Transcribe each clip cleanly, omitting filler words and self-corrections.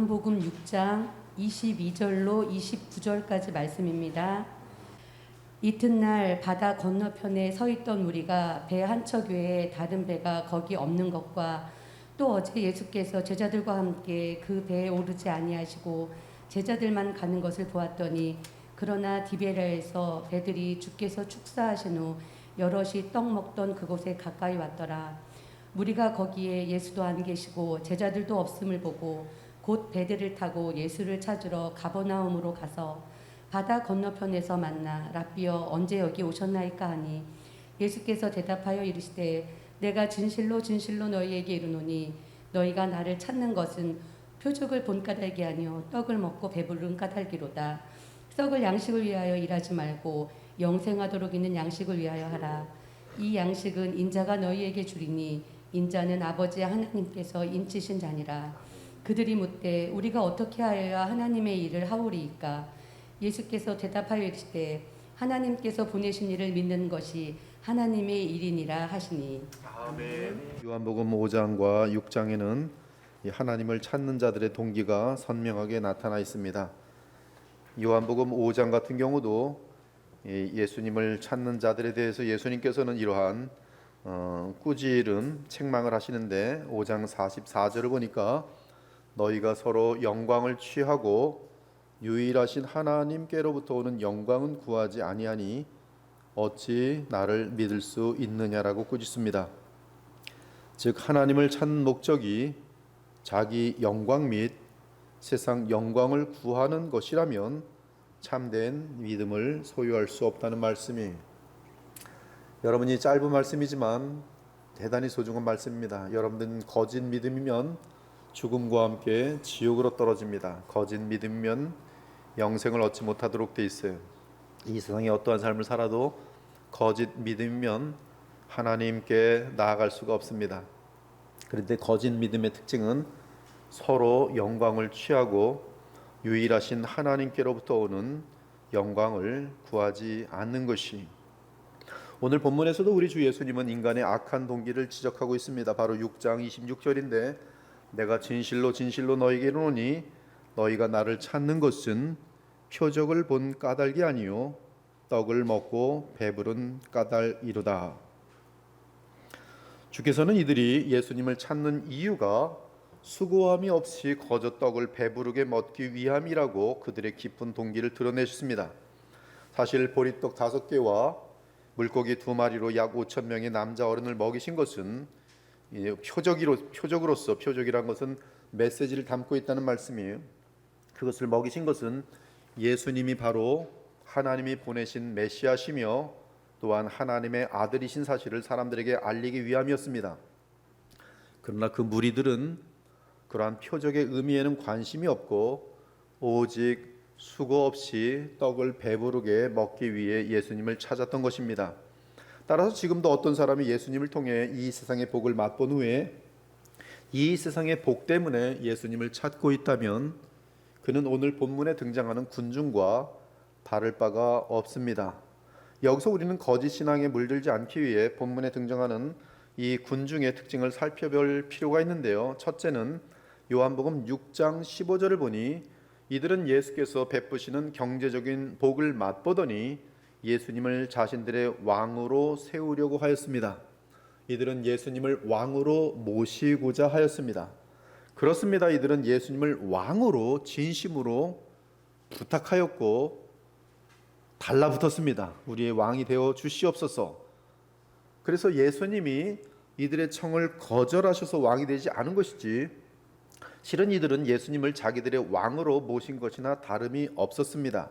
요한복음 6장 22절로 29절까지 말씀입니다. 이튿날 바다 건너편에 서 있던 무리가 배 한 척 외에 다른 배가 거기 없는 것과 또 어제 예수께서 제자들과 함께 그 배에 오르지 아니하시고 제자들만 가는 것을 보았더니 그러나 디베랴에서 배들이 주께서 축사하신 후 여럿이 떡 먹던 그곳에 가까이 왔더라. 무리가 거기에 예수도 안 계시고 제자들도 없음을 보고 곧 배들을 타고 예수를 찾으러 가버나움으로 가서 바다 건너편에서 만나 랍비여 언제 여기 오셨나이까 하니 예수께서 대답하여 이르시되 내가 진실로 진실로 너희에게 이르노니 너희가 나를 찾는 것은 표적을 본 까닭이 아니요 떡을 먹고 배부른 까닭이로다. 썩을 양식을 위하여 일하지 말고 영생하도록 있는 양식을 위하여 하라. 이 양식은 인자가 너희에게 주리니 인자는 아버지 하나님께서 인치신 자니라. 그들이 묻되 우리가 어떻게 하여야 하나님의 일을 하오리이까. 예수께서 대답하여 이르시되 하나님께서 보내신 이를 믿는 것이 하나님의 일이니라 하시니. 아멘. 요한복음 5장과 6장에는 하나님을 찾는 자들의 동기가 선명하게 나타나 있습니다. 요한복음 5장 같은 경우도 예수님을 찾는 자들에 대해서 예수님께서는 이러한 꾸짖은 책망을 하시는데 5장 44절을 보니까 너희가 서로 영광을 취하고 유일하신 하나님께로부터 오는 영광은 구하지 아니하니 어찌 나를 믿을 수 있느냐라고 꾸짖습니다. 즉 하나님을 찾는 목적이 자기 영광 및 세상 영광을 구하는 것이라면 참된 믿음을 소유할 수 없다는 말씀이 여러분이 짧은 말씀이지만 대단히 소중한 말씀입니다. 여러분들은 거짓 믿음이면 죽음과 함께 지옥으로 떨어집니다. 거짓 믿음이면 영생을 얻지 못하도록 돼 있어요. 이 세상에 어떠한 삶을 살아도 거짓 믿음이면 하나님께 나아갈 수가 없습니다. 그런데 거짓 믿음의 특징은 서로 영광을 취하고 유일하신 하나님께로부터 오는 영광을 구하지 않는 것이. 오늘 본문에서도 우리 주 예수님은 인간의 악한 동기를 지적하고 있습니다. 바로 6장 26절인데 내가 진실로 진실로 너희에게 이르노니 너희가 나를 찾는 것은 표적을 본 까닭이 아니요 떡을 먹고 배부른 까닭이로다. 주께서는 이들이 예수님을 찾는 이유가 수고함이 없이 거저 떡을 배부르게 먹기 위함이라고 그들의 깊은 동기를 드러내셨습니다. 사실 보리떡 5개와 물고기 2마리로 약 5천 명의 남자 어른을 먹이신 것은 표적으로서, 표적이란 것은 메시지를 담고 있다는 말씀이에요. 그것을 먹이신 것은 예수님이 바로 하나님이 보내신 메시아시며 또한 하나님의 아들이신 사실을 사람들에게 알리기 위함이었습니다. 그러나 그 무리들은 그러한 표적의 의미에는 관심이 없고 오직 수고 없이 떡을 배부르게 먹기 위해 예수님을 찾았던 것입니다. 따라서 지금도 어떤 사람이 예수님을 통해 이 세상의 복을 맛본 후에 이 세상의 복 때문에 예수님을 찾고 있다면 그는 오늘 본문에 등장하는 군중과 다를 바가 없습니다. 여기서 우리는 거짓 신앙에 물들지 않기 위해 본문에 등장하는 이 군중의 특징을 살펴볼 필요가 있는데요. 첫째는 요한복음 6장 15절을 보니 이들은 예수께서 베푸시는 경제적인 복을 맛보더니 예수님을 자신들의 왕으로 세우려고 하였습니다. 이들은 예수님을 왕으로 모시고자 하였습니다. 그렇습니다. 이들은 예수님을 왕으로 진심으로 부탁하였고 달라붙었습니다. 우리의 왕이 되어 주시옵소서. 그래서 예수님이 이들의 청을 거절하셔서 왕이 되지 않은 것이지 실은 이들은 예수님을 자기들의 왕으로 모신 것이나 다름이 없었습니다.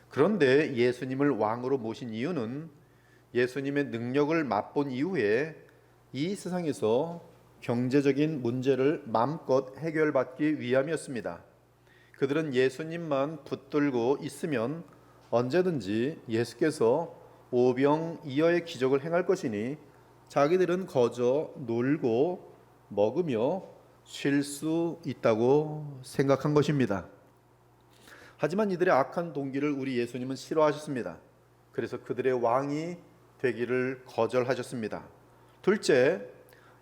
그런데 예수님을 왕으로 모신 이유는 예수님의 능력을 맛본 이후에 이 세상에서 경제적인 문제를 마음껏 해결받기 위함이었습니다. 그들은 예수님만 붙들고 있으면 언제든지 예수께서 오병이어의 기적을 행할 것이니 자기들은 거저 놀고 먹으며 쉴 수 있다고 생각한 것입니다. 하지만 이들의 악한 동기를 우리 예수님은 싫어하셨습니다. 그래서 그들의 왕이 되기를 거절하셨습니다. 둘째,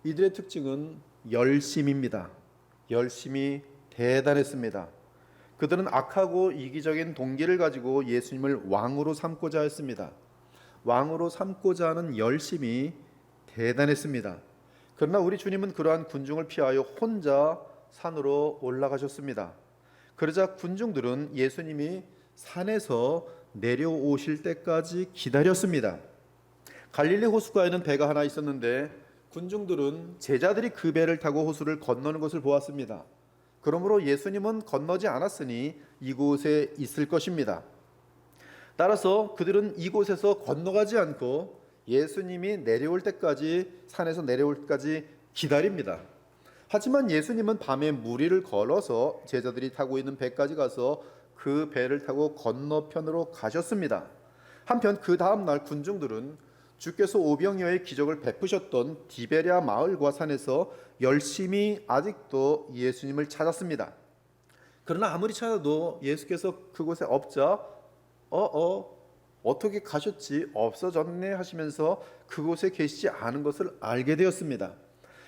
이들의 특징은 열심입니다. 열심히 대단했습니다. 그들은 악하고 이기적인 동기를 가지고 예수님을 왕으로 삼고자 했습니다. 왕으로 삼고자 하는 열심이 대단했습니다. 그러나 우리 주님은 그러한 군중을 피하여 혼자 산으로 올라가셨습니다. 그러자 군중들은 예수님이 산에서 내려오실 때까지 기다렸습니다. 갈릴리 호수가에는 배가 하나 있었는데 군중들은 제자들이 그 배를 타고 호수를 건너는 것을 보았습니다. 그러므로 예수님은 건너지 않았으니 이곳에 있을 것입니다. 따라서 그들은 이곳에서 건너가지 않고 예수님이 내려올 때까지, 산에서 내려올 때까지 기다립니다. 하지만 예수님은 밤에 무리를 걸어서 제자들이 타고 있는 배까지 가서 그 배를 타고 건너편으로 가셨습니다. 한편 그 다음 날 군중들은 주께서 오병이어의 기적을 베푸셨던 디베랴 마을과 산에서 열심히 아직도 예수님을 찾았습니다. 그러나 아무리 찾아도 예수께서 그곳에 없자 어떻게 가셨지? 없어졌네 하시면서 그곳에 계시지 않은 것을 알게 되었습니다.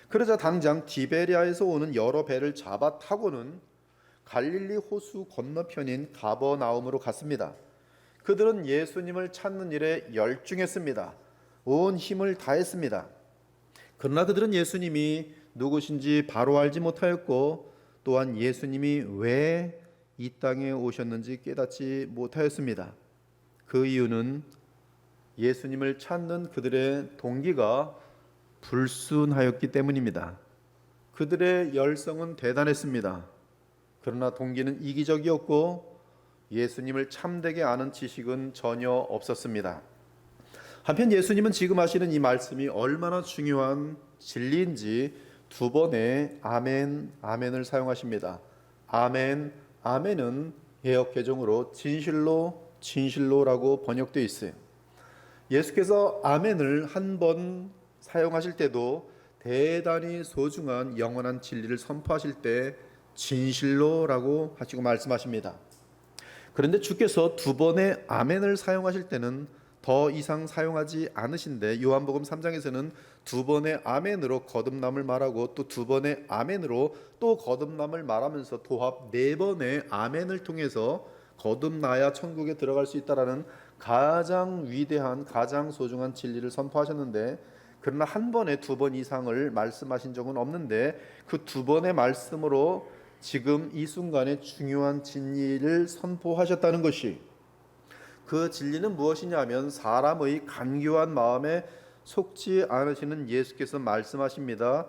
그러자 당장 디베랴에서 오는 여러 배를 잡아 타고는 갈릴리 호수 건너편인 가버나움으로 갔습니다. 그들은 예수님을 찾는 일에 열중했습니다. 온 힘을 다했습니다. 그러나 그들은 예수님이 누구신지 바로 알지 못하였고 또한 예수님이 왜 이 땅에 오셨는지 깨닫지 못하였습니다. 그 이유는 예수님을 찾는 그들의 동기가 불순하였기 때문입니다. 그들의 열성은 대단했습니다. 그러나 동기는 이기적이었고 예수님을 참되게 아는 지식은 전혀 없었습니다. 한편 예수님은 지금 하시는 이 말씀이 얼마나 중요한 진리인지 두 번의 아멘, 아멘을 사용하십니다. 아멘, 아멘은 개역 개정으로 진실로, 진실로라고 번역되어 있어요. 예수께서 아멘을 한 번 사용하실 때도 대단히 소중한 영원한 진리를 선포하실 때 진실로라고 하시고 말씀하십니다. 그런데 주께서 두 번의 아멘을 사용하실 때는 더 이상 사용하지 않으신데 요한복음 3장에서는 두 번의 아멘으로 거듭남을 말하고 또 두 번의 아멘으로 또 거듭남을 말하면서 도합 네 번의 아멘을 통해서 거듭나야 천국에 들어갈 수 있다라는 가장 위대한 가장 소중한 진리를 선포하셨는데 그러나 한 번에 두 번 이상을 말씀하신 적은 없는데 그 두 번의 말씀으로 지금 이 순간에 중요한 진리를 선포하셨다는 것이 그 진리는 무엇이냐면 사람의 간교한 마음에 속지 않으시는 예수께서 말씀하십니다.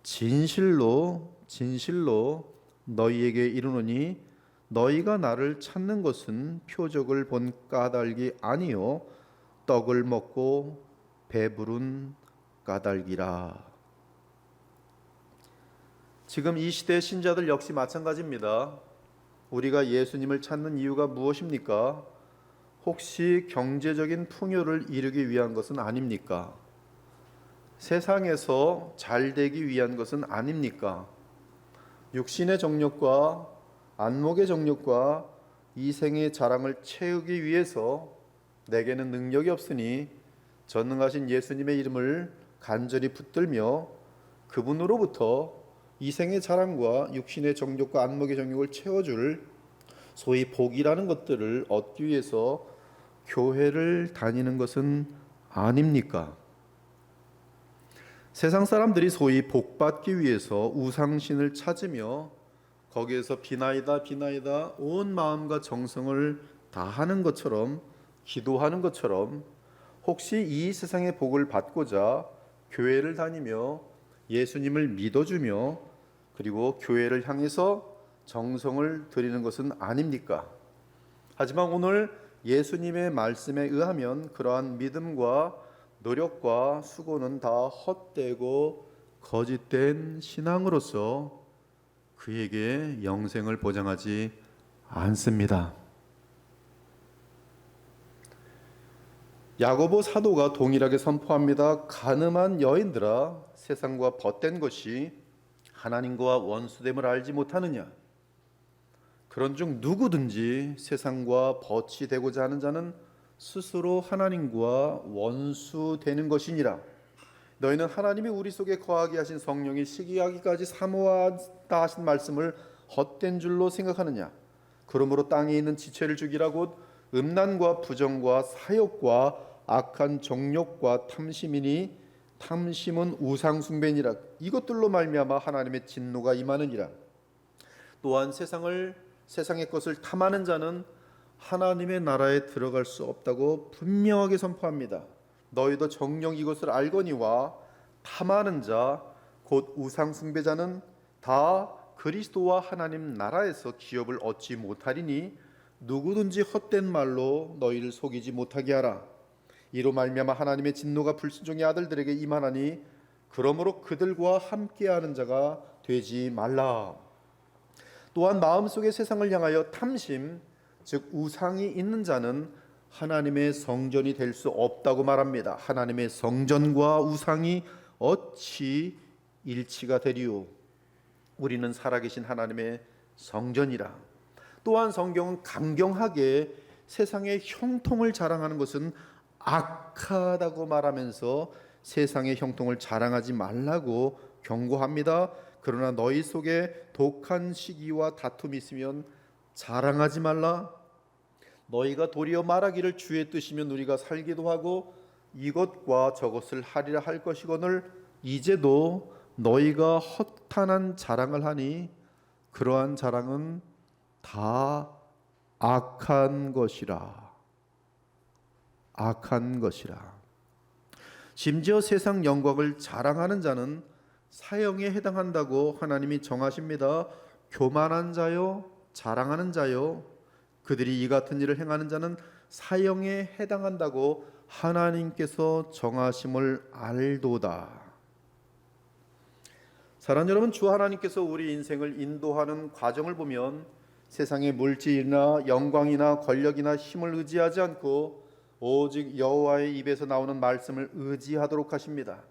진실로 진실로 너희에게 이르노니 너희가 나를 찾는 것은 표적을 본 까닭이 아니요 떡을 먹고 배부른 까닭이라. 지금 이 시대 신자들 역시 마찬가지입니다. 우리가 예수님을 찾는 이유가 무엇입니까? 혹시 경제적인 풍요를 이루기 위한 것은 아닙니까? 세상에서 잘 되기 위한 것은 아닙니까? 육신의 정욕과 안목의 정욕과 이생의 자랑을 채우기 위해서 내게는 능력이 없으니 전능하신 예수님의 이름을 간절히 붙들며 그분으로부터 이생의 자랑과 육신의 정욕과 안목의 정욕을 채워줄 소위 복이라는 것들을 얻기 위해서 교회를 다니는 것은 아닙니까? 세상 사람들이 소위 복받기 위해서 우상신을 찾으며 거기에서 비나이다 비나이다 온 마음과 정성을 다하는 것처럼 기도하는 것처럼 혹시 이 세상의 복을 받고자 교회를 다니며 예수님을 믿어주며 그리고 교회를 향해서 정성을 들이는 것은 아닙니까? 하지만 오늘 예수님의 말씀에 의하면 그러한 믿음과 노력과 수고는 다 헛되고 거짓된 신앙으로서 그에게 영생을 보장하지 않습니다. 야고보 사도가 동일하게 선포합니다. 가늠한 여인들아 세상과 벗된 것이 하나님과 원수됨을 알지 못하느냐? 그런 중 누구든지 세상과 벗이 되고자 하는 자는 스스로 하나님과 원수되는 것이니라. 너희는 하나님이 우리 속에 거하게 하신 성령이 시기하기까지 사모하다 하신 말씀을 헛된 줄로 생각하느냐? 그러므로 땅에 있는 지체를 죽이라 곧 음란과 부정과 사욕과 악한 정욕과 탐심이니 탐심은 우상숭배니라. 이것들로 말미암아 하나님의 진노가 임하느니라. 또한 세상의 것을 탐하는 자는 하나님의 나라에 들어갈 수 없다고 분명하게 선포합니다. 너희도 정녕 이것을 알거니와 탐하는 자 곧 우상숭배자는 다 그리스도와 하나님 나라에서 기업을 얻지 못하리니 누구든지 헛된 말로 너희를 속이지 못하게 하라. 이로 말미암아 하나님의 진노가 불순종의 아들들에게 임하나니 그러므로 그들과 함께하는 자가 되지 말라. 또한 마음속에 세상을 향하여 탐심 즉 우상이 있는 자는 하나님의 성전이 될 수 없다고 말합니다. 하나님의 성전과 우상이 어찌 일치가 되리요? 우리는 살아계신 하나님의 성전이라. 또한 성경은 강경하게 세상의 형통을 자랑하는 것은 악하다고 말하면서 세상의 형통을 자랑하지 말라고 경고합니다. 그러나 너희 속에 독한 시기와 다툼이 있으면 자랑하지 말라. 너희가 도리어 말하기를 주의 뜻이면 우리가 살기도 하고 이것과 저것을 하리라 할 것이거늘 이제도 너희가 허탄한 자랑을 하니 그러한 자랑은 다 악한 것이라. 악한 것이라. 심지어 세상 영광을 자랑하는 자는 사형에 해당한다고 하나님이 정하십니다. 교만한 자요, 자랑하는 자요, 그들이 이 같은 일을 행하는 자는 사형에 해당한다고 하나님께서 정하심을 알도다. 사랑하는 여러분, 주 하나님께서 우리 인생을 인도하는 과정을 보면 세상의 물질이나 영광이나 권력이나 힘을 의지하지 않고 오직 여호와의 입에서 나오는 말씀을 의지하도록 하십니다.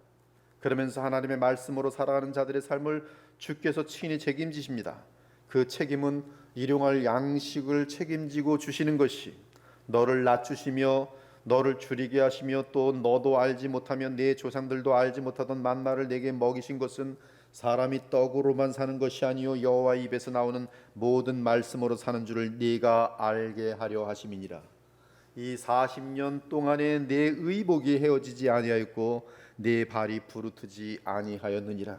그러면서 하나님의 말씀으로 살아가는 자들의 삶을 주께서 친히 책임지십니다. 그 책임은 일용할 양식을 책임지고 주시는 것이 너를 낮추시며 너를 줄이게 하시며 또 너도 알지 못하면 네 조상들도 알지 못하던 만나를 내게 먹이신 것은 사람이 떡으로만 사는 것이 아니요 여호와의 입에서 나오는 모든 말씀으로 사는 줄을 네가 알게 하려 하심이니라. 이 40년 동안에 내 의복이 헤어지지 아니하였고 내 발이 부르트지 아니하였느니라.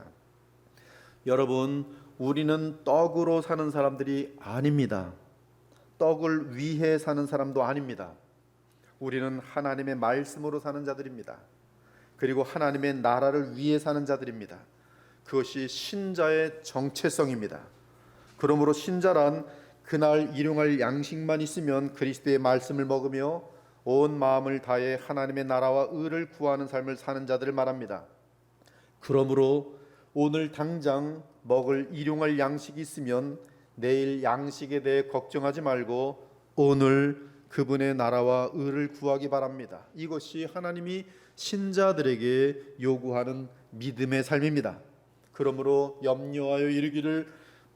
여러분, 우리는 떡으로 사는 사람들이 아닙니다. 떡을 위해 사는 사람도 아닙니다. 우리는 하나님의 말씀으로 사는 자들입니다. 그리고 하나님의 나라를 위해 사는 자들입니다. 그것이 신자의 정체성입니다. 그러므로 신자란 그날 일용할 양식만 있으면 그리스도의 말씀을 먹으며 온 마음을 다해 하나님의 나라와 의를 구하는 삶을 사는 자들을 말합니다. 그러므로 오늘 당장 먹을 일용할 양식이 있으면 내일 양식에 대해 걱정하지 말고 오늘 그분의 나라와 의를 구하기 바랍니다. 이것이 하나님이 신자들에게 요구하는 믿음의 삶입니다. 그러므로 염려하여 이르기를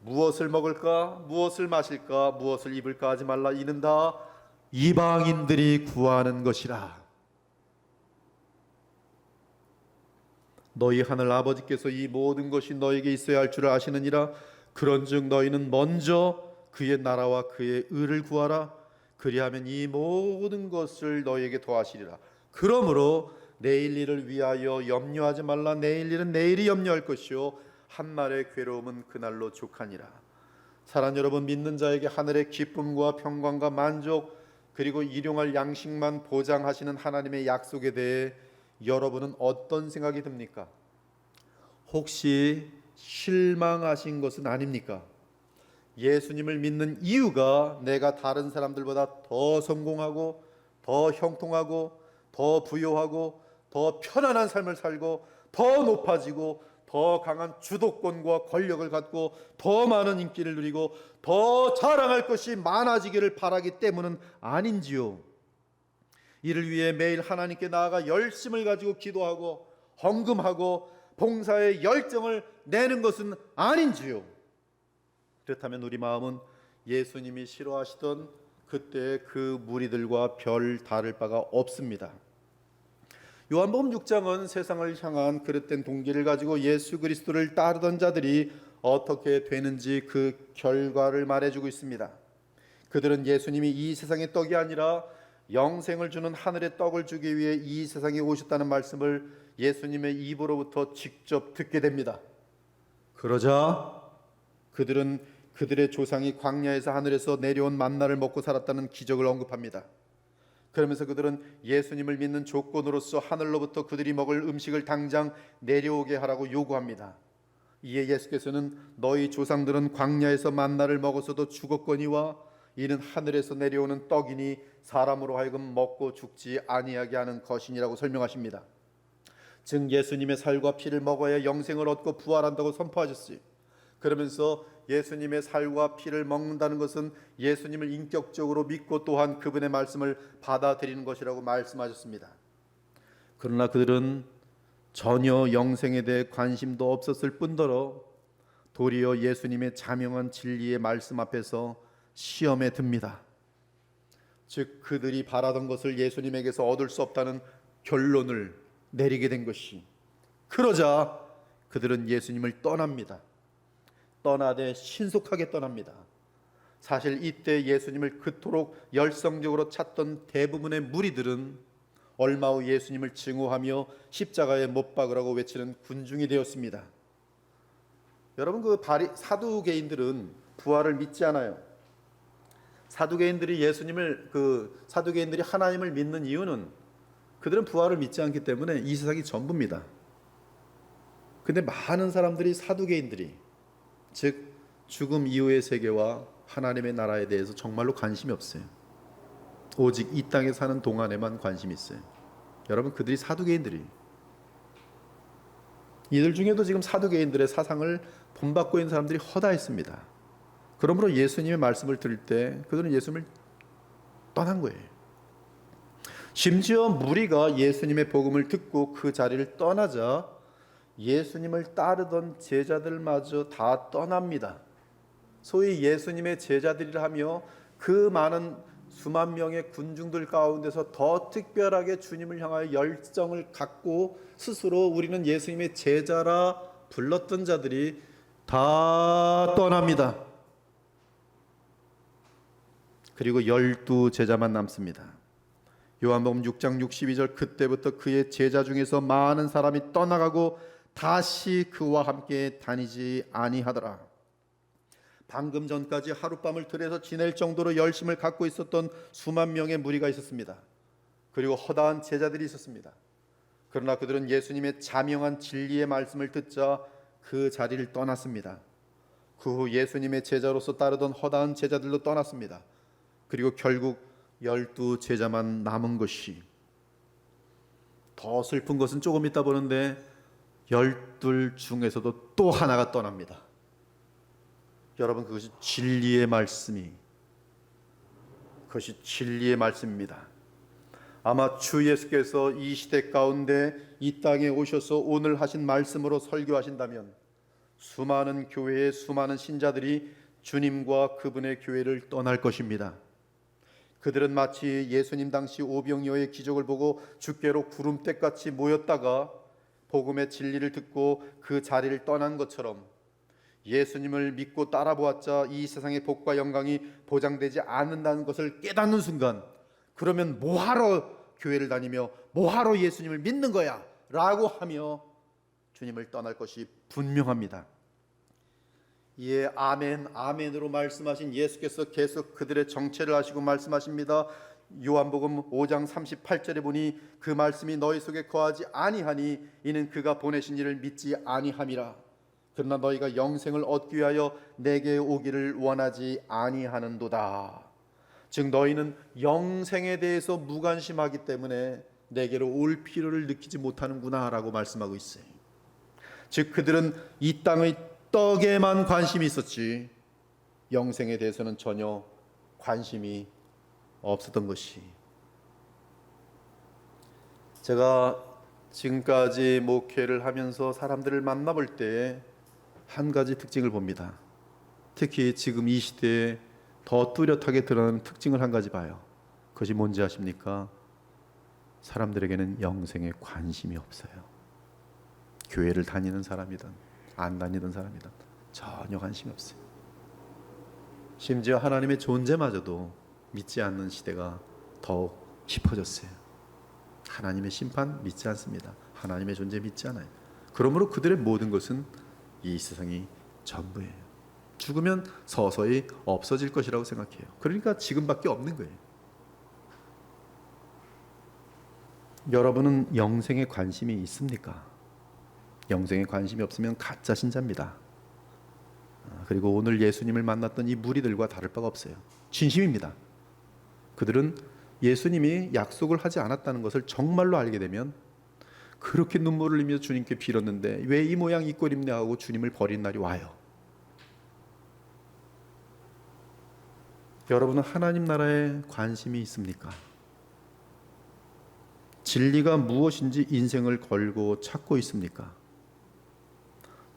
무엇을 먹을까, 무엇을 마실까, 무엇을 입을까 하지 말라. 이는 다 이방인들이 구하는 것이라. 너희 하늘 아버지께서 이 모든 것이 너에게 있어야 할 줄 아시느니라. 그런즉 너희는 먼저 그의 나라와 그의 의를 구하라. 그리하면 이 모든 것을 너희에게 더하시리라. 그러므로 내일 일을 위하여 염려하지 말라. 내일 일은 내일이 염려할 것이요 한날의 괴로움은 그날로 족하니라. 사랑하는 여러분, 믿는 자에게 하늘의 기쁨과 평강과 만족 그리고 일용할 양식만 보장하시는 하나님의 약속에 대해 여러분은 어떤 생각이 듭니까? 혹시 실망하신 것은 아닙니까? 예수님을 믿는 이유가 내가 다른 사람들보다 더 성공하고 더 형통하고 더 부유하고 더 편안한 삶을 살고 더 높아지고 더 강한 주도권과 권력을 갖고 더 많은 인기를 누리고 더 자랑할 것이 많아지기를 바라기 때문은 아닌지요? 이를 위해 매일 하나님께 나아가 열심을 가지고 기도하고 헌금하고 봉사의 열정을 내는 것은 아닌지요? 그렇다면 우리 마음은 예수님이 싫어하시던 그때 그 무리들과 별 다를 바가 없습니다. 요한복음 6장은 세상을 향한 그릇된 동기를 가지고 예수 그리스도를 따르던 자들이 어떻게 되는지 그 결과를 말해주고 있습니다. 그들은 예수님이 이 세상의 떡이 아니라 영생을 주는 하늘의 떡을 주기 위해 이 세상에 오셨다는 말씀을 예수님의 입으로부터 직접 듣게 됩니다. 그러자 그들은 그들의 조상이 광야에서 하늘에서 내려온 만나를 먹고 살았다는 기적을 언급합니다. 그러면서 그들은 예수님을 믿는 조건으로서 하늘로부터 그들이 먹을 음식을 당장 내려오게 하라고 요구합니다. 이에 예수께서는 너희 조상들은 광야에서 만나를 먹어서도 죽었거니와 이는 하늘에서 내려오는 떡이니 사람으로 하여금 먹고 죽지 아니하게 하는 것이니라고 설명하십니다. 즉 예수님의 살과 피를 먹어야 영생을 얻고 부활한다고 선포하셨어요. 그러면서 예수님의 살과 피를 먹는다는 것은 예수님을 인격적으로 믿고 또한 그분의 말씀을 받아들이는 것이라고 말씀하셨습니다. 그러나 그들은 전혀 영생에 대해 관심도 없었을 뿐더러 도리어 예수님의 자명한 진리의 말씀 앞에서 시험에 듭니다. 즉 그들이 바라던 것을 예수님에게서 얻을 수 없다는 결론을 내리게 된 것이, 그러자 그들은 예수님을 떠납니다. 떠나되 신속하게 떠납니다. 사실 이때 예수님을 그토록 열성적으로 찾던 대부분의 무리들은 얼마 후 예수님을 증오하며 십자가에 못 박으라고 외치는 군중이 되었습니다. 여러분, 사두개인들은 부활을 믿지 않아요. 사두개인들이 하나님을 믿는 이유는 그들은 부활을 믿지 않기 때문에 이 세상이 전부입니다. 근데 많은 사람들이 사두개인들이, 즉 죽음 이후의 세계와 하나님의 나라에 대해서 정말로 관심이 없어요. 오직 이 땅에 사는 동안에만 관심이 있어요. 여러분, 그들이 사두개인들이, 이들 중에도 지금 사두개인들의 사상을 본받고 있는 사람들이 허다했습니다. 그러므로 예수님의 말씀을 들을 때 그들은 예수님을 떠난 거예요. 심지어 무리가 예수님의 복음을 듣고 그 자리를 떠나자 예수님을 따르던 제자들마저 다 떠납니다. 소위 예수님의 제자들이라 하며 그 많은 수만 명의 군중들 가운데서 더 특별하게 주님을 향하여 열정을 갖고 스스로 우리는 예수님의 제자라 불렀던 자들이 다 떠납니다. 그리고 12 제자만 남습니다. 요한복음 6장 62절, 그때부터 그의 제자 중에서 많은 사람이 떠나가고 다시 그와 함께 다니지 아니하더라. 방금 전까지 하룻밤을 들여서 지낼 정도로 열심을 갖고 있었던 수만 명의 무리가 있었습니다. 그리고 허다한 제자들이 있었습니다. 그러나 그들은 예수님의 자명한 진리의 말씀을 듣자 그 자리를 떠났습니다. 그 후 예수님의 제자로서 따르던 허다한 제자들도 떠났습니다. 그리고 결국 12 제자만 남은 것이, 더 슬픈 것은 조금 이따 보는데 12 중에서도 또 하나가 떠납니다. 여러분, 그것이 진리의 말씀입니다. 아마 주 예수께서 이 시대 가운데 이 땅에 오셔서 오늘 하신 말씀으로 설교하신다면 수많은 교회의 수많은 신자들이 주님과 그분의 교회를 떠날 것입니다. 그들은 마치 예수님 당시 오병이어의 기적을 보고 주께로 구름대같이 모였다가 복음의 진리를 듣고 그 자리를 떠난 것처럼 예수님을 믿고 따라보았자 이 세상의 복과 영광이 보장되지 않는다는 것을 깨닫는 순간, 그러면 뭐하러 교회를 다니며 뭐하러 예수님을 믿는 거야? 라고 하며 주님을 떠날 것이 분명합니다. 이에 아멘, 아멘으로 말씀하신 예수께서 계속 그들의 정체를 아시고 말씀하십니다. 요한복음 5장 38절에 보니 그 말씀이 너희 속에 거하지 아니하니 이는 그가 보내신 이를 믿지 아니함이라. 그러나 너희가 영생을 얻기 위하여 내게 오기를 원하지 아니하는도다. 즉 너희는 영생에 대해서 무관심하기 때문에 내게로 올 필요를 느끼지 못하는구나 라고 말씀하고 있어요. 즉 그들은 이 땅의 떡에만 관심이 있었지 영생에 대해서는 전혀 관심이 없었던 것이. 제가 지금까지 목회를 하면서 사람들을 만나볼 때 한 가지 특징을 봅니다. 특히 지금 이 시대에 더 뚜렷하게 드러나는 특징을 한 가지 봐요. 그것이 뭔지 아십니까? 사람들에게는 영생에 관심이 없어요. 교회를 다니는 사람이든 안 다니던 사람이든 전혀 관심이 없어요. 심지어 하나님의 존재마저도 믿지 않는 시대가 더욱 깊어졌어요. 하나님의 심판 믿지 않습니다. 하나님의 존재 믿지 않아요. 그러므로 그들의 모든 것은 이 세상이 전부예요. 죽으면 서서히 없어질 것이라고 생각해요. 그러니까 지금밖에 없는 거예요. 여러분은 영생에 관심이 있습니까? 영생에 관심이 없으면 가짜 신자입니다. 그리고 오늘 예수님을 만났던 이 무리들과 다를 바가 없어요. 진심입니다. 그들은 예수님이 약속을 하지 않았다는 것을 정말로 알게 되면 그렇게 눈물을 흘리며 주님께 빌었는데 왜 이 모양 이 꼴입냐 하고 주님을 버린 날이 와요. 여러분은 하나님 나라에 관심이 있습니까? 진리가 무엇인지 인생을 걸고 찾고 있습니까?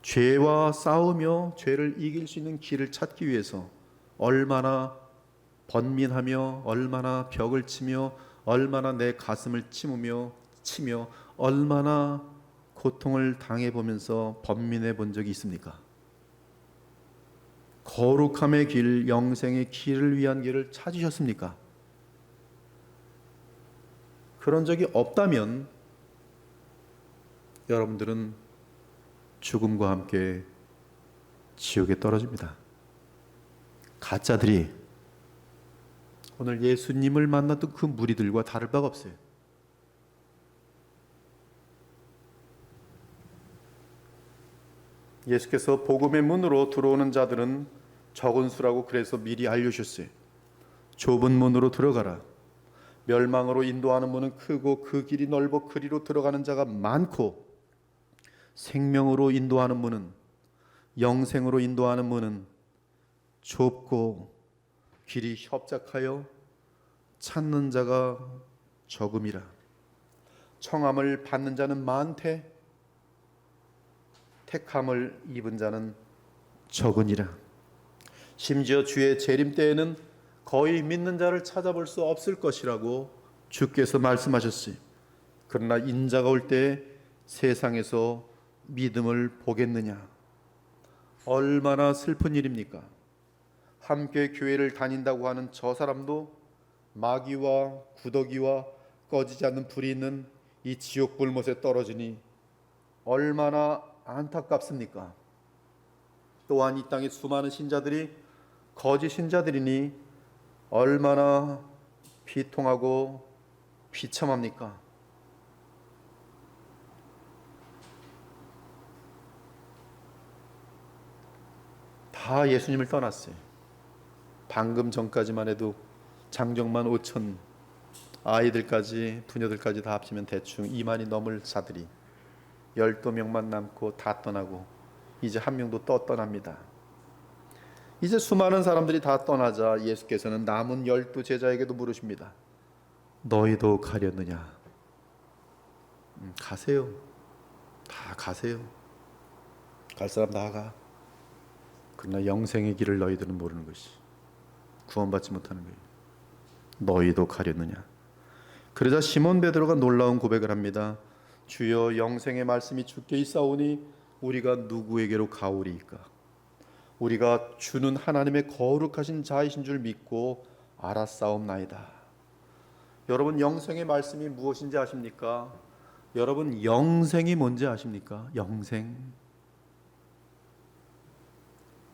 죄와 싸우며 죄를 이길 수 있는 길을 찾기 위해서 얼마나 번민하며 얼마나 벽을 치며 얼마나 내 가슴을 치며 얼마나 고통을 당해보면서 번민해 본 적이 있습니까? 거룩함의 길, 영생의 길을 위한 길을 찾으셨습니까? 그런 적이 없다면 여러분들은 죽음과 함께 지옥에 떨어집니다. 가짜들이 오늘 예수님을 만났던 그 무리들과 다를 바가 없어요. 예수께서 복음의 문으로 들어오는 자들은 적은 수라고 그래서 미리 알려주셨어요. 좁은 문으로 들어가라. 멸망으로 인도하는 문은 크고 그 길이 넓어 그리로 들어가는 자가 많고 생명으로 인도하는 문은 영생으로 인도하는 문은 좁고 길이 협착하여 찾는 자가 적음이라. 청함을 받는 자는 많되 택함을 입은 자는 적으니라. 심지어 주의 재림 때에는 거의 믿는 자를 찾아볼 수 없을 것이라고 주께서 말씀하셨어요. 그러나 인자가 올 때 세상에서 믿음을 보겠느냐. 얼마나 슬픈 일입니까? 함께 교회를 다닌다고 하는 저 사람도 마귀와 구더기와 꺼지지 않는 불이 있는 이 지옥 불못에 떨어지니 얼마나 안타깝습니까? 또한 이 땅의 수많은 신자들이 거짓 신자들이니 얼마나 비통하고 비참합니까? 다 예수님을 떠났어요. 방금 전까지만 해도 장정만 5천 아이들까지 부녀들까지 다 합치면 대충 2만이 넘을 자들이 12명만 남고 다 떠나고 이제 한 명도 떠납니다. 이제 수많은 사람들이 다 떠나자 예수께서는 남은 12제자에게도 물으십니다. 너희도 가렸느냐? 가세요. 다 가세요. 갈 사람 다 가. 그러나 영생의 길을 너희들은 모르는 것이 구원받지 못하는 거예요. 너희도 가렸느냐? 그러자 시몬 베드로가 놀라운 고백을 합니다. 주여, 영생의 말씀이 주께 있사오니 우리가 누구에게로 가오리이까? 우리가 주는 하나님의 거룩하신 자이신 줄 믿고 알았사옵나이다. 여러분, 영생의 말씀이 무엇인지 아십니까? 여러분, 영생이 뭔지 아십니까? 영생.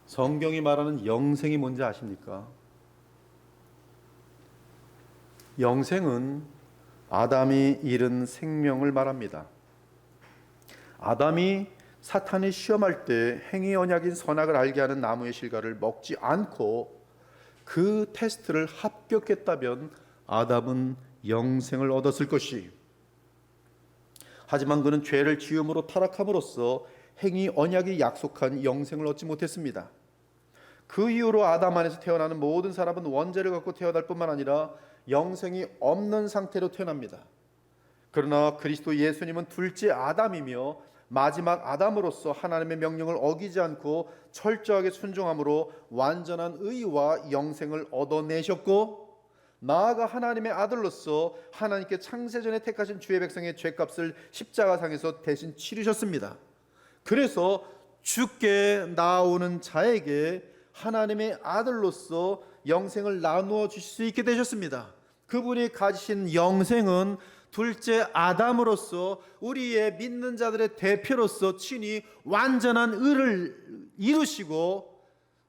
성경이 말하는 영생이 뭔지 아십니까? 영생은 아담이 잃은 생명을 말합니다. 아담이 사탄이 시험할 때 행위 언약인 선악을 알게 하는 나무의 실과를 먹지 않고 그 테스트를 합격했다면 아담은 영생을 얻었을 것이, 하지만 그는 죄를 지음으로 타락함으로써 행위 언약이 약속한 영생을 얻지 못했습니다. 그 이후로 아담 안에서 태어나는 모든 사람은 원죄를 갖고 태어날 뿐만 아니라 영생이 없는 상태로 태어납니다. 그러나 그리스도 예수님은 둘째 아담이며 마지막 아담으로서 하나님의 명령을 어기지 않고 철저하게 순종함으로 완전한 의와 영생을 얻어내셨고, 나아가 하나님의 아들로서 하나님께 창세전에 택하신 주의 백성의 죄값을 십자가상에서 대신 치르셨습니다. 그래서 주께 나오는 자에게 하나님의 아들로서 영생을 나누어 주실 수 있게 되셨습니다. 그분이 가지신 영생은 둘째 아담으로서 우리의 믿는 자들의 대표로서 친히 완전한 의를 이루시고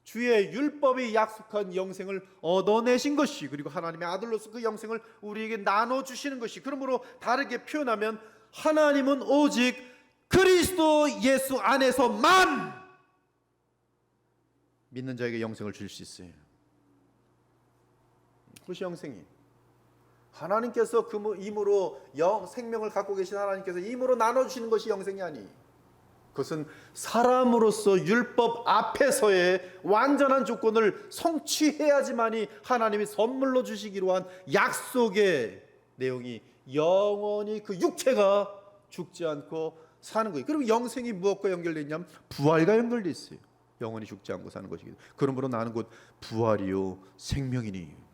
주의 율법이 약속한 영생을 얻어내신 것이, 그리고 하나님의 아들로서 그 영생을 우리에게 나눠주시는 것이, 그러므로 다르게 표현하면 하나님은 오직 그리스도 예수 안에서만 믿는 자에게 영생을 주실 수 있어요. 그것이 영생이, 하나님께서 그 힘으로 생명을 갖고 계신 하나님께서 힘으로 나눠주시는 것이 영생이 아니, 그것은 사람으로서 율법 앞에서의 완전한 조건을 성취해야지만이 하나님이 선물로 주시기로 한 약속의 내용이 영원히 그 육체가 죽지 않고 사는 거예요. 그럼 영생이 무엇과 연결되어 있냐면 부활과 연결되어 있어요. 영원히 죽지 않고 사는 것이기 때문에. 그러므로 나는 곧 부활이요 생명이니.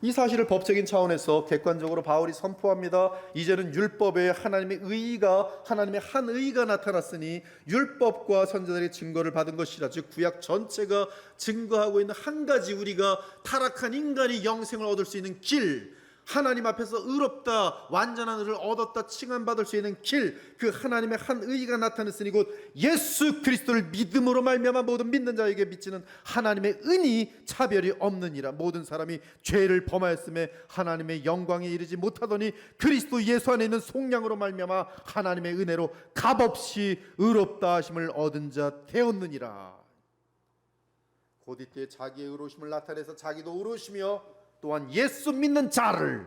이 사실을 법적인 차원에서 객관적으로 바울이 선포합니다. 이제는 율법에 하나님의 의의가, 하나님의 한 의의가 나타났으니 율법과 선지자들의 증거를 받은 것이라. 즉 구약 전체가 증거하고 있는 한 가지, 우리가 타락한 인간이 영생을 얻을 수 있는 길, 하나님 앞에서 의롭다, 완전한 의를 얻었다 칭함받을 수 있는 길, 그 하나님의 한 의의가 나타났으니 곧 예수 그리스도를 믿음으로 말미암아 모든 믿는 자에게 미치는 하나님의 은이 차별이 없느니라. 모든 사람이 죄를 범하였음에 하나님의 영광에 이르지 못하더니 그리스도 예수 안에 있는 속량으로 말미암아 하나님의 은혜로 값없이 의롭다 하심을 얻은 자 되었느니라. 곧 이때 자기의 의로우심을 나타내서 자기도 의로우시며 또한 예수 믿는 자를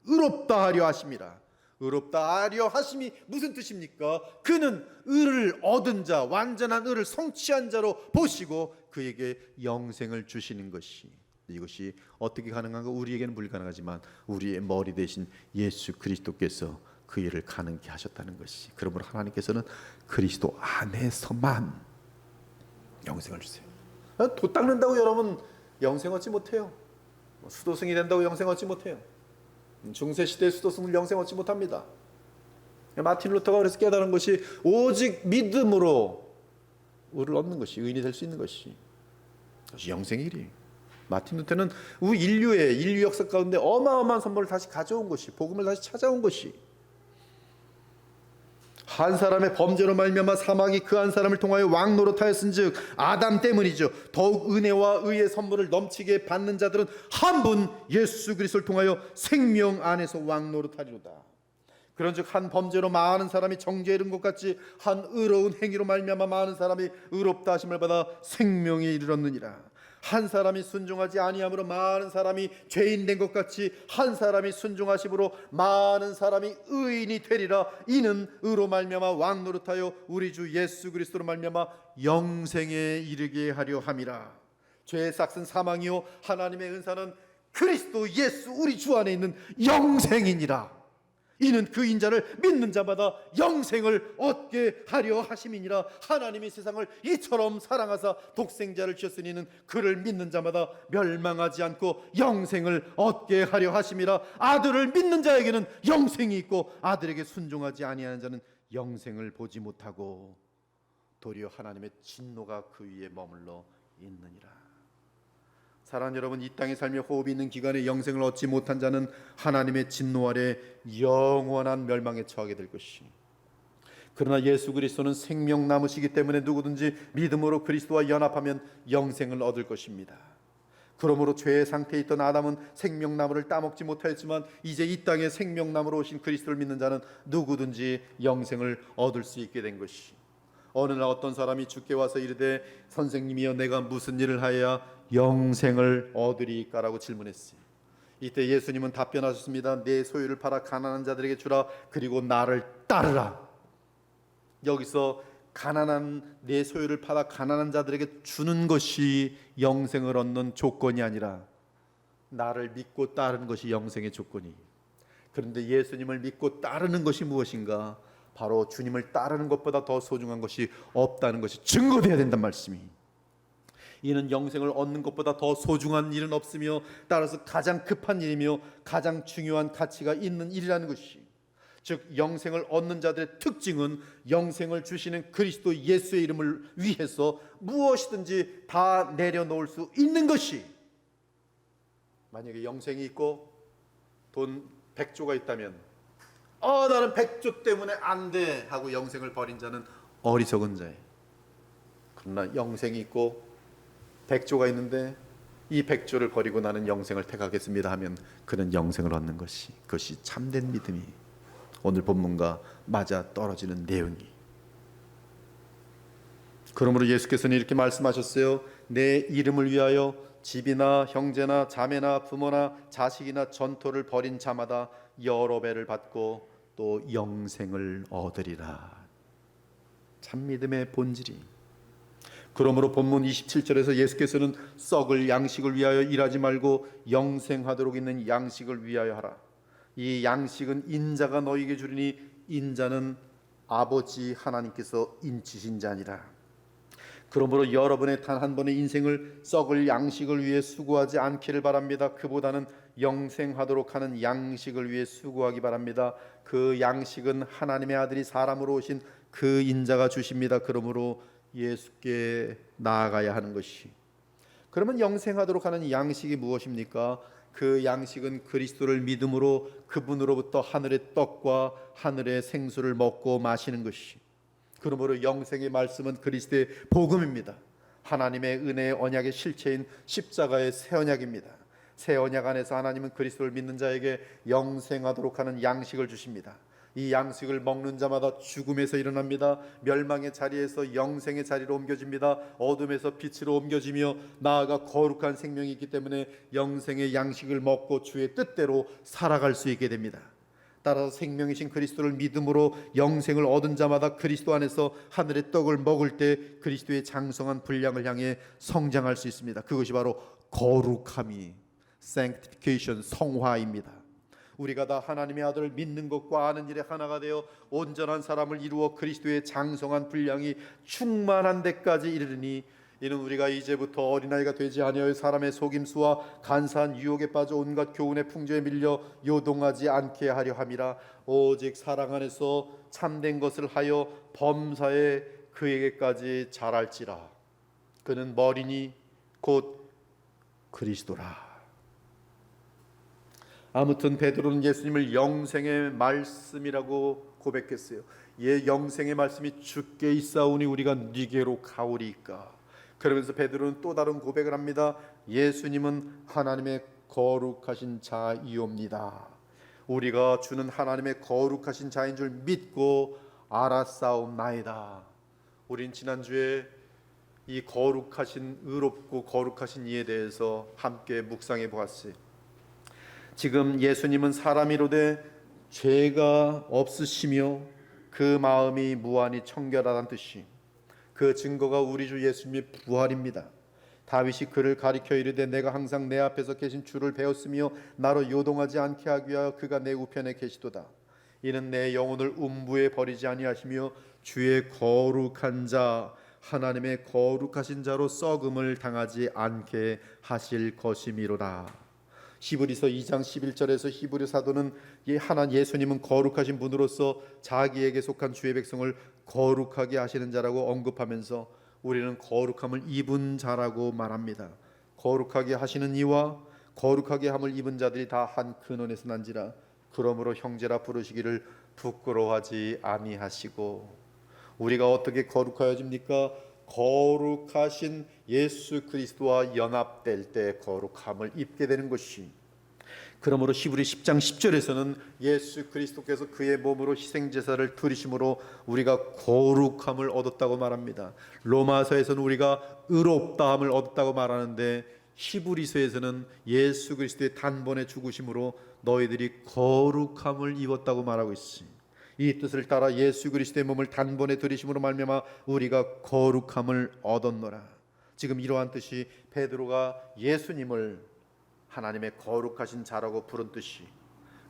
의롭다 하려 하심이라. 의롭다 하려 하심이 무슨 뜻입니까? 그는 의를 얻은 자, 완전한 의를 성취한 자로 보시고 그에게 영생을 주시는 것이, 이것이 어떻게 가능한가? 우리에게는 불가능하지만 우리의 머리 대신 예수 그리스도께서 그 일을 가능케 하셨다는 것이. 그러므로 하나님께서는 그리스도 안에서만 영생을 주세요. 도 닦는다고 여러분 영생 얻지 못해요. 수도승이 된다고 영생 얻지 못해요. 중세시대의 수도승을 영생 얻지 못합니다. 마틴 루터가 그래서 깨달은 것이 오직 믿음으로 의를 얻는 것이, 의인이 될 수 있는 것이 영생의 일이에요. 마틴 루터는 인류 역사 가운데 어마어마한 선물을 다시 가져온 것이, 복음을 다시 찾아온 것이, 한 사람의 범죄로 말미암아 사망이 그 한 사람을 통하여 왕노릇하였은즉 아담 때문이죠. 더욱 은혜와 의의 선물을 넘치게 받는 자들은 한 분 예수 그리스도를 통하여 생명 안에서 왕노릇하리로다. 그런즉 한 범죄로 많은 사람이 정죄에 이른 것 같이 한 의로운 행위로 말미암아 많은 사람이 의롭다 하심을 받아 생명에 이르렀느니라. 한 사람이 순종하지 아니함으로 많은 사람이 죄인 된 것 같이 한 사람이 순종하심으로 많은 사람이 의인이 되리라. 이는 의로 말미암아 왕노릇하여 우리 주 예수 그리스도로 말미암아 영생에 이르게 하려 함이라. 죄의 삭은 사망이요 하나님의 은사는 그리스도 예수 우리 주 안에 있는 영생이니라. 이는 그 인자를 믿는 자마다 영생을 얻게 하려 하심이니라. 하나님이 세상을 이처럼 사랑하사 독생자를 주셨으니 이는 그를 믿는 자마다 멸망하지 않고 영생을 얻게 하려 하심이라. 아들을 믿는 자에게는 영생이 있고 아들에게 순종하지 아니하는 자는 영생을 보지 못하고 도리어 하나님의 진노가 그 위에 머물러 있느니라. 사랑하는 여러분, 이 땅에 살며 호흡이 있는 기간에 영생을 얻지 못한 자는 하나님의 진노 아래 영원한 멸망에 처하게 될 것이. 그러나 예수 그리스도는 생명나무시기 때문에 누구든지 믿음으로 그리스도와 연합하면 영생을 얻을 것입니다. 그러므로 죄의 상태에 있던 아담은 생명나무를 따먹지 못하였지만 이제 이 땅에 생명나무로 오신 그리스도를 믿는 자는 누구든지 영생을 얻을 수 있게 된 것이. 어느 날 어떤 사람이 주께 와서 이르되 선생님이여 내가 무슨 일을 하여야 영생을 얻으리까라고 질문했어요. 이때 예수님은 답변하셨습니다. 내 소유를 팔아 가난한 자들에게 주라. 그리고 나를 따르라. 여기서 가난한 내 소유를 팔아 가난한 자들에게 주는 것이 영생을 얻는 조건이 아니라 나를 믿고 따르는 것이 영생의 조건이. 그런데 예수님을 믿고 따르는 것이 무엇인가? 바로 주님을 따르는 것보다 더 소중한 것이 없다는 것이 증거되어야 된단 말씀이. 이는 영생을 얻는 것보다 더 소중한 일은 없으며 따라서 가장 급한 일이며 가장 중요한 가치가 있는 일이라는 것이. 즉 영생을 얻는 자들의 특징은 영생을 주시는 그리스도 예수의 이름을 위해서 무엇이든지 다 내려놓을 수 있는 것이, 만약에 영생이 있고 돈 100조가 있다면 나는 100조 때문에 안 돼 하고 영생을 버린 자는 어리석은 자예요. 그러나 영생이 있고 100조가 있는데 이 100조를 버리고 나는 영생을 택하겠습니다 하면 그는 영생을 얻는 것이, 그것이 참된 믿음이 오늘 본문과 맞아 떨어지는 내용이. 그러므로 예수께서는 이렇게 말씀하셨어요. 내 이름을 위하여 집이나 형제나 자매나 부모나 자식이나 전토를 벌인 자마다 여러 배를 받고 또 영생을 얻으리라. 참 믿음의 본질이. 그러므로 본문 27절에서 예수께서는 썩을 양식을 위하여 일하지 말고 영생하도록 있는 양식을 위하여 하라. 이 양식은 인자가 너희에게 주리니 인자는 아버지 하나님께서 인치신 자니라. 그러므로 여러분의 단 한 번의 인생을 썩을 양식을 위해 수고하지 않기를 바랍니다. 그보다는 영생하도록 하는 양식을 위해 수고하기 바랍니다. 그 양식은 하나님의 아들이 사람으로 오신 그 인자가 주십니다. 그러므로 예수께 나아가야 하는 것이. 그러면 영생하도록 하는 양식이 무엇입니까? 그 양식은 그리스도를 믿음으로 그분으로부터 하늘의 떡과 하늘의 생수를 먹고 마시는 것이. 그러므로 영생의 말씀은 그리스도의 복음입니다. 하나님의 은혜의 언약의 실체인 십자가의 새 언약입니다. 새 언약 안에서 하나님은 그리스도를 믿는 자에게 영생하도록 하는 양식을 주십니다. 이 양식을 먹는 자마다 죽음에서 일어납니다. 멸망의 자리에서 영생의 자리로 옮겨집니다. 어둠에서 빛으로 옮겨지며 나아가 거룩한 생명이 있기 때문에 영생의 양식을 먹고 주의 뜻대로 살아갈 수 있게 됩니다. 따라서 생명이신 그리스도를 믿음으로 영생을 얻은 자마다 그리스도 안에서 하늘의 떡을 먹을 때 그리스도의 장성한 분량을 향해 성장할 수 있습니다. 그것이 바로 거룩함이, sanctification, 성화입니다. 우리가 다 하나님의 아들을 믿는 것과 아는 일에 하나가 되어 온전한 사람을 이루어 그리스도의 장성한 분량이 충만한 데까지 이르르니, 이는 우리가 이제부터 어린아이가 되지 아니하여 사람의 속임수와 간사한 유혹에 빠져 온갖 교훈의 풍조에 밀려 요동하지 않게 하려 함이라. 오직 사랑 안에서 참된 것을 하여 범사에 그에게까지 자랄지라. 그는 머리니 곧 그리스도라. 아무튼 베드로는 예수님을 영생의 말씀이라고 고백했어요. 예, 영생의 말씀이 주께 있사오니 우리가 네게로 가오리이까. 그러면서 베드로는 또 다른 고백을 합니다. 예수님은 하나님의 거룩하신 자이옵니다. 우리가 주는 하나님의 거룩하신 자인 줄 믿고 알았사옵나이다. 우린 지난주에 이 거룩하신, 의롭고 거룩하신 이에 대해서 함께 묵상해 보았어요. 지금 예수님은 사람이로되 죄가 없으시며 그 마음이 무한히 청결하다는 뜻이, 그 증거가 우리 주 예수님의 부활입니다. 다윗이 그를 가리켜 이르되 내가 항상 내 앞에서 계신 주를 배웠으며 나로 요동하지 않게 하기 위하여 그가 내 우편에 계시도다. 이는 내 영혼을 음부에 버리지 아니하시며 주의 거룩한 자, 하나님의 거룩하신 자로 썩음을 당하지 않게 하실 것이미로다. 히브리서 2장 11절에서 히브리 사도는 예수님은 거룩하신 분으로서 자기에게 속한 주의 백성을 거룩하게 하시는 자라고 언급하면서 우리는 거룩함을 입은 자라고 말합니다. 거룩하게 하시는 이와 거룩하게 함을 입은 자들이 다 한 근원에서 난지라. 그러므로 형제라 부르시기를 부끄러워하지 아니하시고. 우리가 어떻게 거룩하여집니까? 거룩하신 예수 그리스도와 연합될 때 거룩함을 입게 되는 것이. 그러므로 히브리 10장 10절에서는 예수 그리스도께서 그의 몸으로 희생제사를 드리심으로 우리가 거룩함을 얻었다고 말합니다. 로마서에서는 우리가 의롭다함을 얻었다고 말하는데 히브리서에서는 예수 그리스도의 단번에 죽으심으로 너희들이 거룩함을 입었다고 말하고 있습니다. 이 뜻을 따라 예수 그리스도의 몸을 단번에 들이심으로 말미암아 우리가 거룩함을 얻었노라. 지금 이러한 뜻이 베드로가 예수님을 하나님의 거룩하신 자라고 부른 뜻이.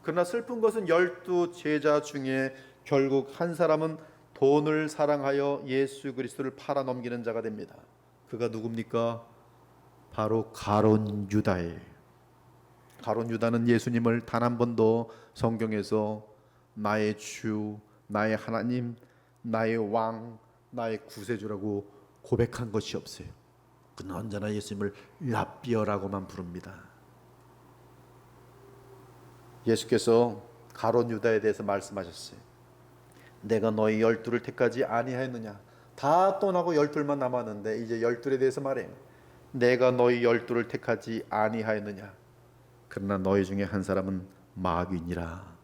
그러나 슬픈 것은 12 제자 중에 결국 한 사람은 돈을 사랑하여 예수 그리스도를 팔아 넘기는 자가 됩니다. 그가 누굽니까? 바로 가룟 유다예요. 가룟 유다는 예수님을 단 한 번도 성경에서 나의 주, 나의 하나님, 나의 왕, 나의 구세주라고 고백한 것이 없어요. 그는 언제나 예수님을 랍비어라고만 부릅니다. 예수께서 가롯 유다에 대해서 말씀하셨어요. 내가 너희 12를 택하지 아니하였느냐. 다 떠나고 12만 남았는데 이제 12에 대해서 말해요. 내가 너희 12를 택하지 아니하였느냐. 그러나 너희 중에 한 사람은 마귀니라.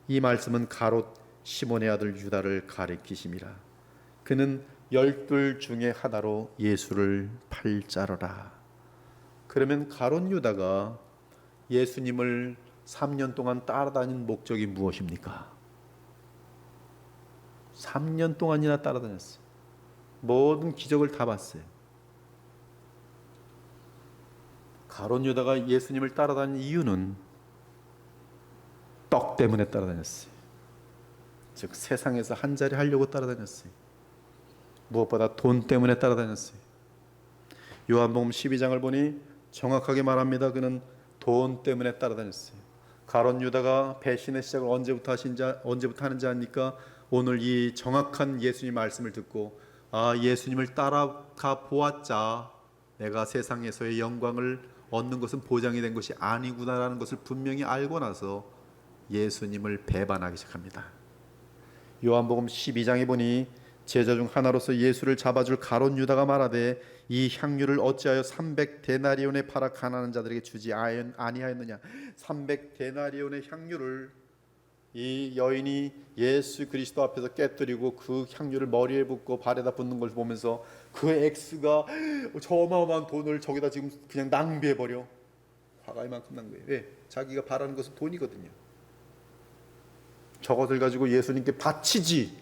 이 말씀은 가롯 시몬의 아들 유다를 가리키심이라. 그는 12 중에 하나로 예수를 팔자러라. 그러면 가롯 유다가 예수님을 3년 동안 따라다닌 목적이 무엇입니까? 3년 동안이나 따라다녔어요. 모든 기적을 다 봤어요. 가롯 유다가 예수님을 따라다닌 이유는 떡 때문에 따라다녔어요. 즉 세상에서 한 자리 하려고 따라다녔어요. 무엇보다 돈 때문에 따라다녔어요. 요한복음 12장을 보니 정확하게 말합니다. 그는 돈 때문에 따라다녔어요. 가롯 유다가 배신의 시작을 언제부터 하는지 아니까 오늘 이 정확한 예수님 말씀을 듣고 예수님을 따라가 보았자 내가 세상에서의 영광을 얻는 것은 보장이 된 것이 아니구나라는 것을 분명히 알고 나서 예수님을 배반하기 시작합니다. 요한복음 12장에 보니 제자 중 하나로서 예수를 잡아줄 가롯 유다가 말하되 이 향유를 어찌하여 300데나리온에 팔아 가난한 자들에게 주지 아니하였느냐. 300데나리온의 향유를 이 여인이 예수 그리스도 앞에서 깨뜨리고 그 향유를 머리에 붓고 발에다 붓는 걸 보면서 그 액수가 저 어마어마한 돈을 저기다 지금 그냥 낭비해버려. 화가 이만큼 난 거예요. 왜? 자기가 바라는 것은 돈이거든요. 저것을 가지고 예수님께 바치지.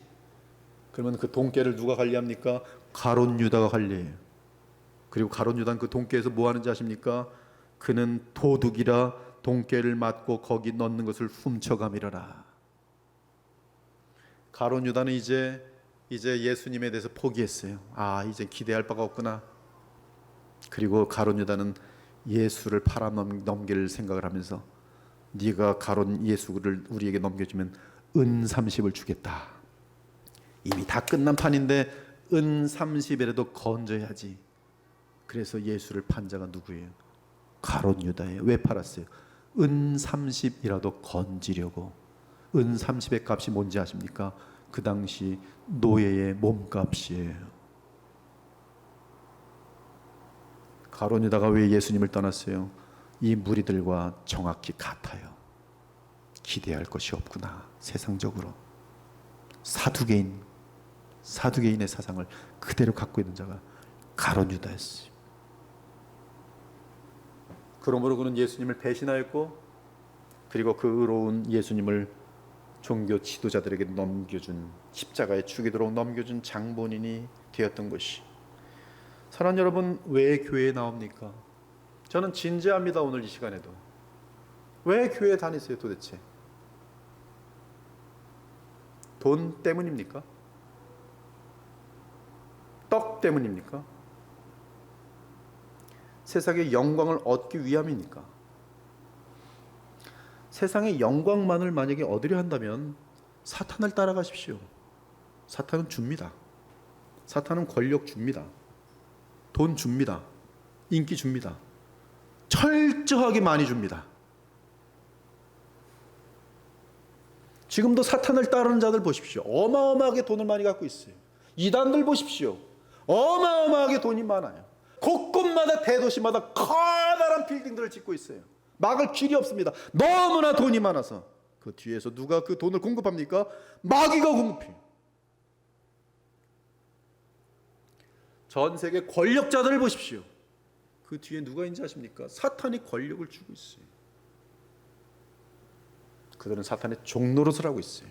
그러면 그 돈깨를 누가 관리합니까? 가롯 유다가 관리해요. 그리고 가롯 유다는 그 돈깨에서 뭐 하는지 아십니까? 그는 도둑이라 돈깨를 맞고 거기 넣는 것을 훔쳐가미러라. 가롯 유다는 이제 예수님에 대해서 포기했어요. 이제 기대할 바가 없구나. 그리고 가롯 유다는 예수를 팔아넘길 생각을 하면서 네가 가롯 예수를 우리에게 넘겨주면 은 30을 주겠다. 이미 다 끝난 판인데 은 30이라도 건져야지. 그래서 예수를 판 자가 누구예요? 가롯 유다예요. 왜 팔았어요? 은 30이라도 건지려고. 은 30의 값이 뭔지 아십니까? 그 당시 노예의 몸값이에요. 가롯 유다가 왜 예수님을 떠났어요? 이 무리들과 정확히 같아요. 기대할 것이 없구나. 세상적으로 사두개인의 사상을 그대로 갖고 있는 자가 가롯 유다였어요. 그러므로 그는 예수님을 배신하였고, 그리고 그 의로운 예수님을 종교 지도자들에게 넘겨준, 십자가에 죽이도록 넘겨준 장본인이 되었던 것이. 사랑하는 여러분, 왜 교회에 나옵니까? 저는 진지합니다. 오늘 이 시간에도 왜 교회에 다니세요 도대체? 돈 때문입니까? 떡 때문입니까? 세상의 영광을 얻기 위함입니까? 세상의 영광만을 만약에 얻으려 한다면 사탄을 따라가십시오. 사탄은 줍니다. 사탄은 권력 줍니다. 돈 줍니다. 인기 줍니다. 철저하게 많이 줍니다. 지금도 사탄을 따르는 자들 보십시오. 어마어마하게 돈을 많이 갖고 있어요. 이단들 보십시오. 어마어마하게 돈이 많아요. 곳곳마다 대도시마다 커다란 빌딩들을 짓고 있어요. 막을 길이 없습니다. 너무나 돈이 많아서. 그 뒤에서 누가 그 돈을 공급합니까? 마귀가 공급해요. 전 세계 권력자들을 보십시오. 그 뒤에 누가 있는지 아십니까? 사탄이 권력을 주고 있어요. 그들은 사탄의 종노릇을 하고 있어요.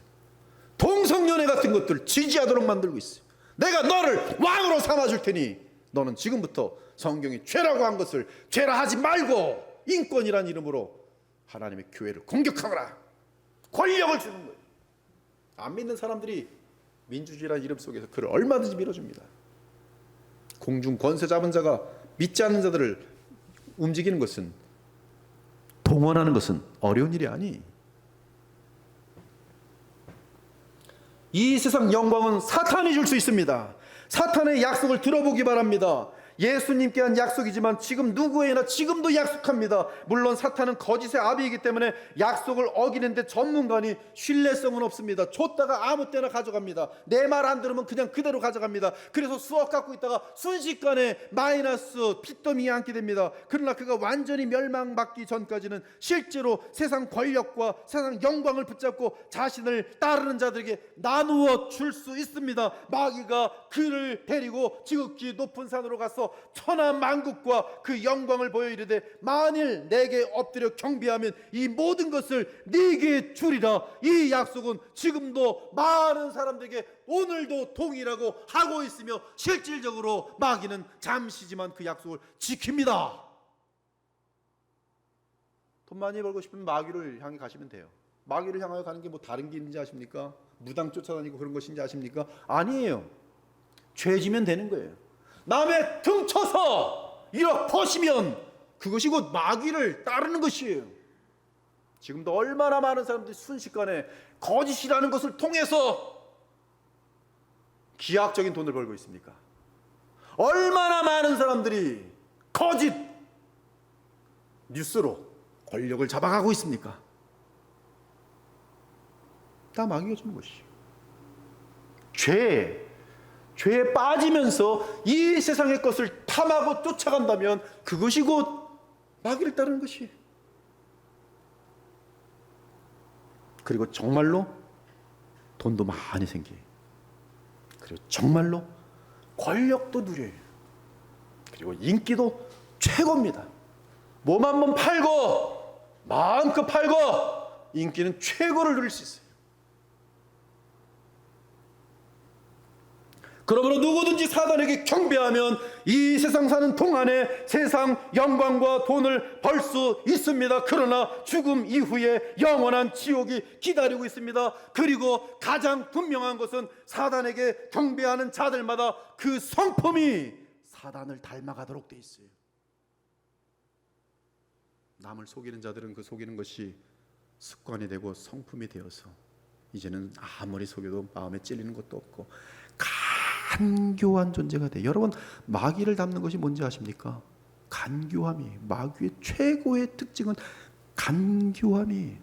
동성연애 같은 것들 지지하도록 만들고 있어요. 내가 너를 왕으로 삼아줄 테니 너는 지금부터 성경이 죄라고 한 것을 죄라 하지 말고 인권이란 이름으로 하나님의 교회를 공격하거라. 권력을 주는 거예요. 안 믿는 사람들이 민주주의라는 이름 속에서 그를 얼마든지 밀어줍니다. 공중 권세 잡은 자가 믿지 않는 자들을 움직이는 것은, 동원하는 것은 어려운 일이 아니. 이 세상 영광은 사탄이 줄 수 있습니다. 사탄의 약속을 들어보기 바랍니다. 예수님께 한 약속이지만 지금 누구에게나 지금도 약속합니다. 물론 사탄은 거짓의 아비이기 때문에 약속을 어기는데 전문가니 신뢰성은 없습니다. 줬다가 아무 때나 가져갑니다. 내 말 안 들으면 그냥 그대로 가져갑니다. 그래서 수억 갖고 있다가 순식간에 마이너스 빚더미에 앉게 됩니다. 그러나 그가 완전히 멸망받기 전까지는 실제로 세상 권력과 세상 영광을 붙잡고 자신을 따르는 자들에게 나누어 줄 수 있습니다. 마귀가 그를 데리고 지극히 높은 산으로 가서 천하만국과 그 영광을 보여 이르되 만일 내게 엎드려 경배하면 이 모든 것을 네게 주리라. 이 약속은 지금도 많은 사람들에게 오늘도 동일하고 하고 있으며 실질적으로 마귀는 잠시지만 그 약속을 지킵니다. 돈 많이 벌고 싶으면 마귀를 향해 가시면 돼요. 마귀를 향하여 가는 게 뭐 다른 게 있는지 아십니까? 무당 쫓아다니고 그런 것인지 아십니까? 아니에요. 죄지면 되는 거예요. 남의 등쳐서 이렇게 퍼시면 그것이 곧 마귀를 따르는 것이에요. 지금도 얼마나 많은 사람들이 순식간에 거짓이라는 것을 통해서 기하학적인 돈을 벌고 있습니까? 얼마나 많은 사람들이 거짓 뉴스로 권력을 잡아가고 있습니까? 다 마귀가 주는 것이에요. 죄에 빠지면서 이 세상의 것을 탐하고 쫓아간다면 그것이 곧 마귀를 따르는 것이에요. 그리고 정말로 돈도 많이 생겨요. 그리고 정말로 권력도 누려요. 그리고 인기도 최고입니다. 몸 한번 팔고 마음껏 팔고 인기는 최고를 누릴 수 있어요. 그러므로 누구든지 사단에게 경배하면 이 세상 사는 동안에 세상 영광과 돈을 벌 수 있습니다. 그러나 죽음 이후에 영원한 지옥이 기다리고 있습니다. 그리고 가장 분명한 것은 사단에게 경배하는 자들마다 그 성품이 사단을 닮아가도록 돼 있어요. 남을 속이는 자들은 그 속이는 것이 습관이 되고 성품이 되어서 이제는 아무리 속여도 마음에 찔리는 것도 없고 간교한 존재가 돼. 여러분, 마귀를 닮는 것이 뭔지 아십니까? 간교함이. 마귀의 최고의 특징은 간교함이.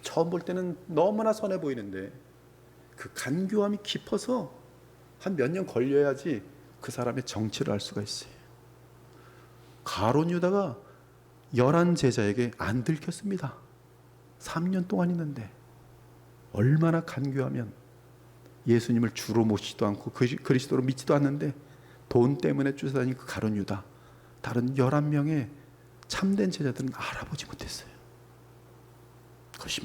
처음 볼 때는 너무나 선해 보이는데 그 간교함이 깊어서 한 몇 년 걸려야지 그 사람의 정체를 알 수가 있어요. 가룟 유다가 11 제자에게 안 들켰습니다. 3년 동안 있는데 얼마나 간교하면 예수님을 주로 모시지도 않고 그리스도로 믿지도 않는데 돈 때문에 쫓아다니는 그 가룟 유다, 다른 11명의 참된 제자들은 알아보지 못했어요. 그것이